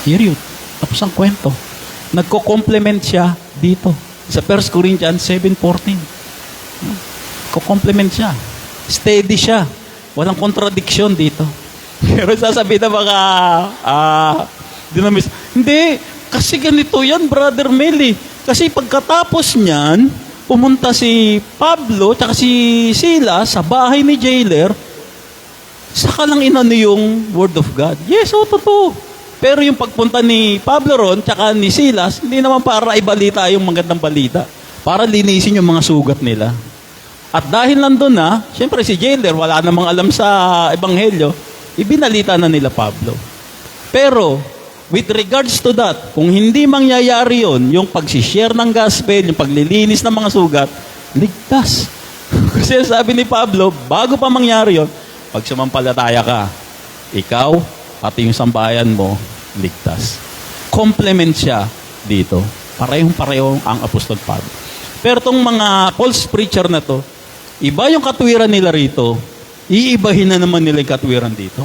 A: Period. Tapos ang kwento. Nagko-complement siya dito. Sa 1 Corinthians 7:14. Ko-complement siya. Steady siya. Walang contradiction dito. Pero sasabihin ng mga dinamis, hindi, kasi ganito yan, Brother Mel. Kasi pagkatapos niyan, pumunta si Pablo at si Silas sa bahay ni jailer, saka lang inano yung word of God. Yes, totoo. Pero yung pagpunta ni Pablo ron, tsaka ni Silas, hindi naman para ibalita yung magandang balita. Para linisin yung mga sugat nila. At dahil nandun na, siyempre si jailer, wala namang alam sa ebanghelyo, ibinalita na nila Pablo. Pero, with regards to that, kung hindi mangyayari yun, yung pagsishare ng gospel, yung paglilinis ng mga sugat, ligtas. Kasi sabi ni Pablo, bago pa mangyari yun, pag sumampalataya ka, ikaw, pati yung sambahayan mo, ligtas. Complement siya dito. Parehong-pareho ang Apostol Pablo. Pero tong mga false preacher na to, iba yung katwiran nila rito, iibahin na naman nila yung katwiran dito.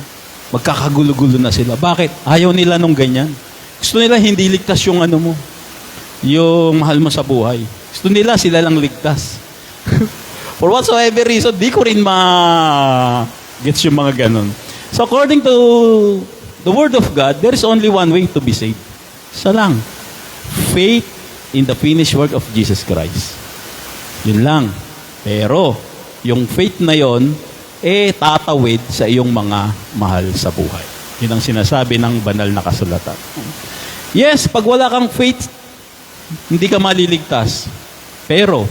A: Magkakagulo-gulo na sila. Bakit? Ayaw nila nung ganyan. Gusto nila hindi ligtas yung ano mo, yung mahal mo sa buhay. Gusto nila sila lang ligtas. For whatsoever reason, di ko rin gets yung mga ganon. So according to the Word of God, there is only one way to be saved. Isa lang. Faith in the finished work of Jesus Christ. Yun lang. Pero, yung faith na yon, tatawid sa iyong mga mahal sa buhay. Yun ang sinasabi ng banal na kasulatan. Yes, pag wala kang faith, hindi ka maliligtas. Pero,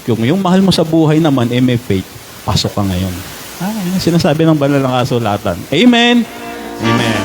A: kung yung mahal mo sa buhay naman, may faith, pasok ka ngayon. Yun ang sinasabi ng banal na kasulatan. Amen? Amen.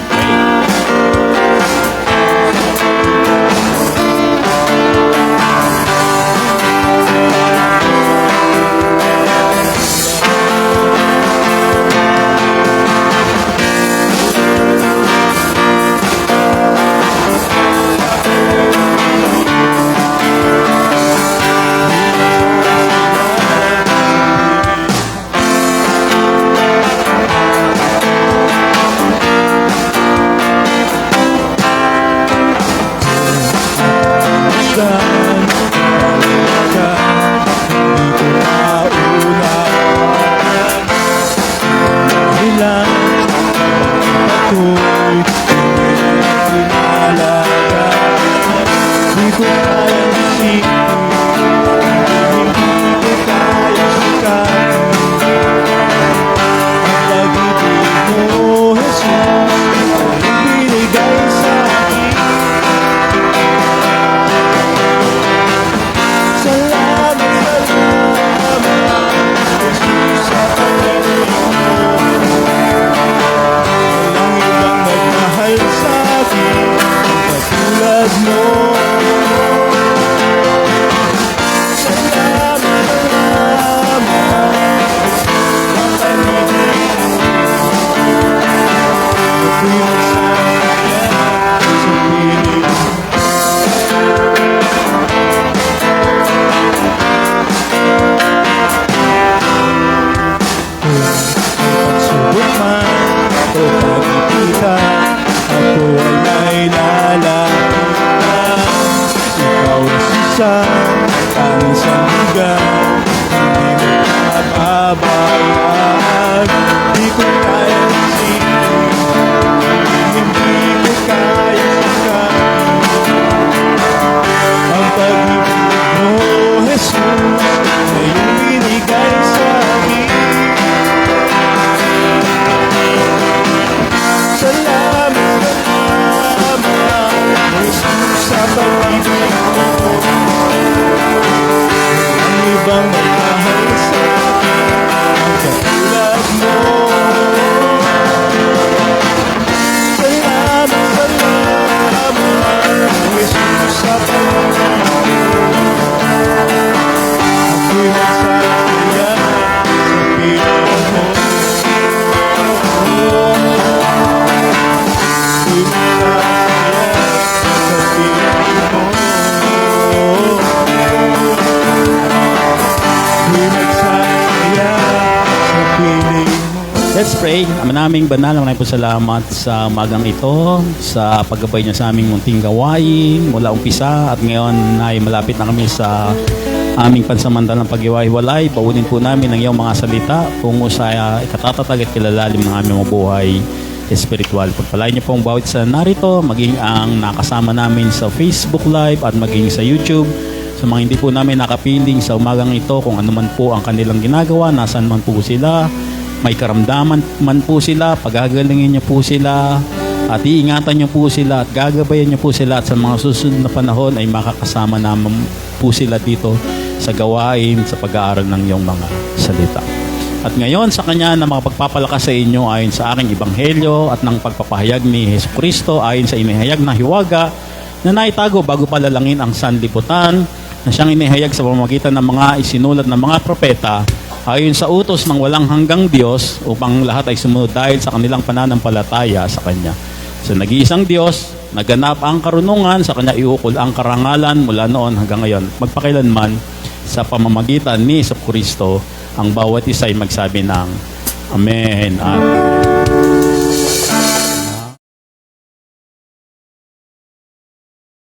B: bang nagmahal sa akin ang katulad mo? Salamat, Jesus sa Panginoon. Ako'y nagsasaya sa piling mo. Ako'y nagsasaya sa piling mo. Ako'y nagsasaya sa piling mo.
A: Let's pray. Ama naming banal, maraming po salamat sa magang ito, sa paggabay niyo sa aming munting gawain mula umpisa at ngayon ay malapit na kami sa aming pansamantalang pag-iwahiwalay. Baunin po namin ang iyong mga salita tungo sa ikatatatag at kilalalim ng aming buhay espiritual. Pagpalain niyo po ang bawat isa narito, maging ang nakasama namin sa Facebook Live at maging sa YouTube. Sa mga hindi po namin nakapiling sa umagang ito, kung ano man po ang kanilang ginagawa, nasan man po sila, may karamdaman man po sila, pagagalingin niyo po sila at iingatan niyo po sila at gagabayan niyo po sila at sa mga susunod na panahon ay makakasama naman po sila dito sa gawain, sa pag-aaral ng iyong mga salita. At ngayon sa Kanya na makapagpapalakas sa inyo ayon sa aking ebanghelyo at ng pagpapahayag ni Jesucristo ayon sa inihayag na hiwaga na naitago bago palalangin ang sanlibutan na siyang inihayag sa pamamagitan ng mga isinulat ng mga propeta ayon sa utos ng walang hanggang Diyos upang lahat ay sumunod dahil sa kanilang pananampalataya sa Kanya. Sa nag-iisang Diyos, naganap ang karunungan, sa Kanya iukol ang karangalan mula noon hanggang ngayon, magpakailanman sa pamamagitan ni Jesucristo, ang bawat isa ay magsabi ng Amen at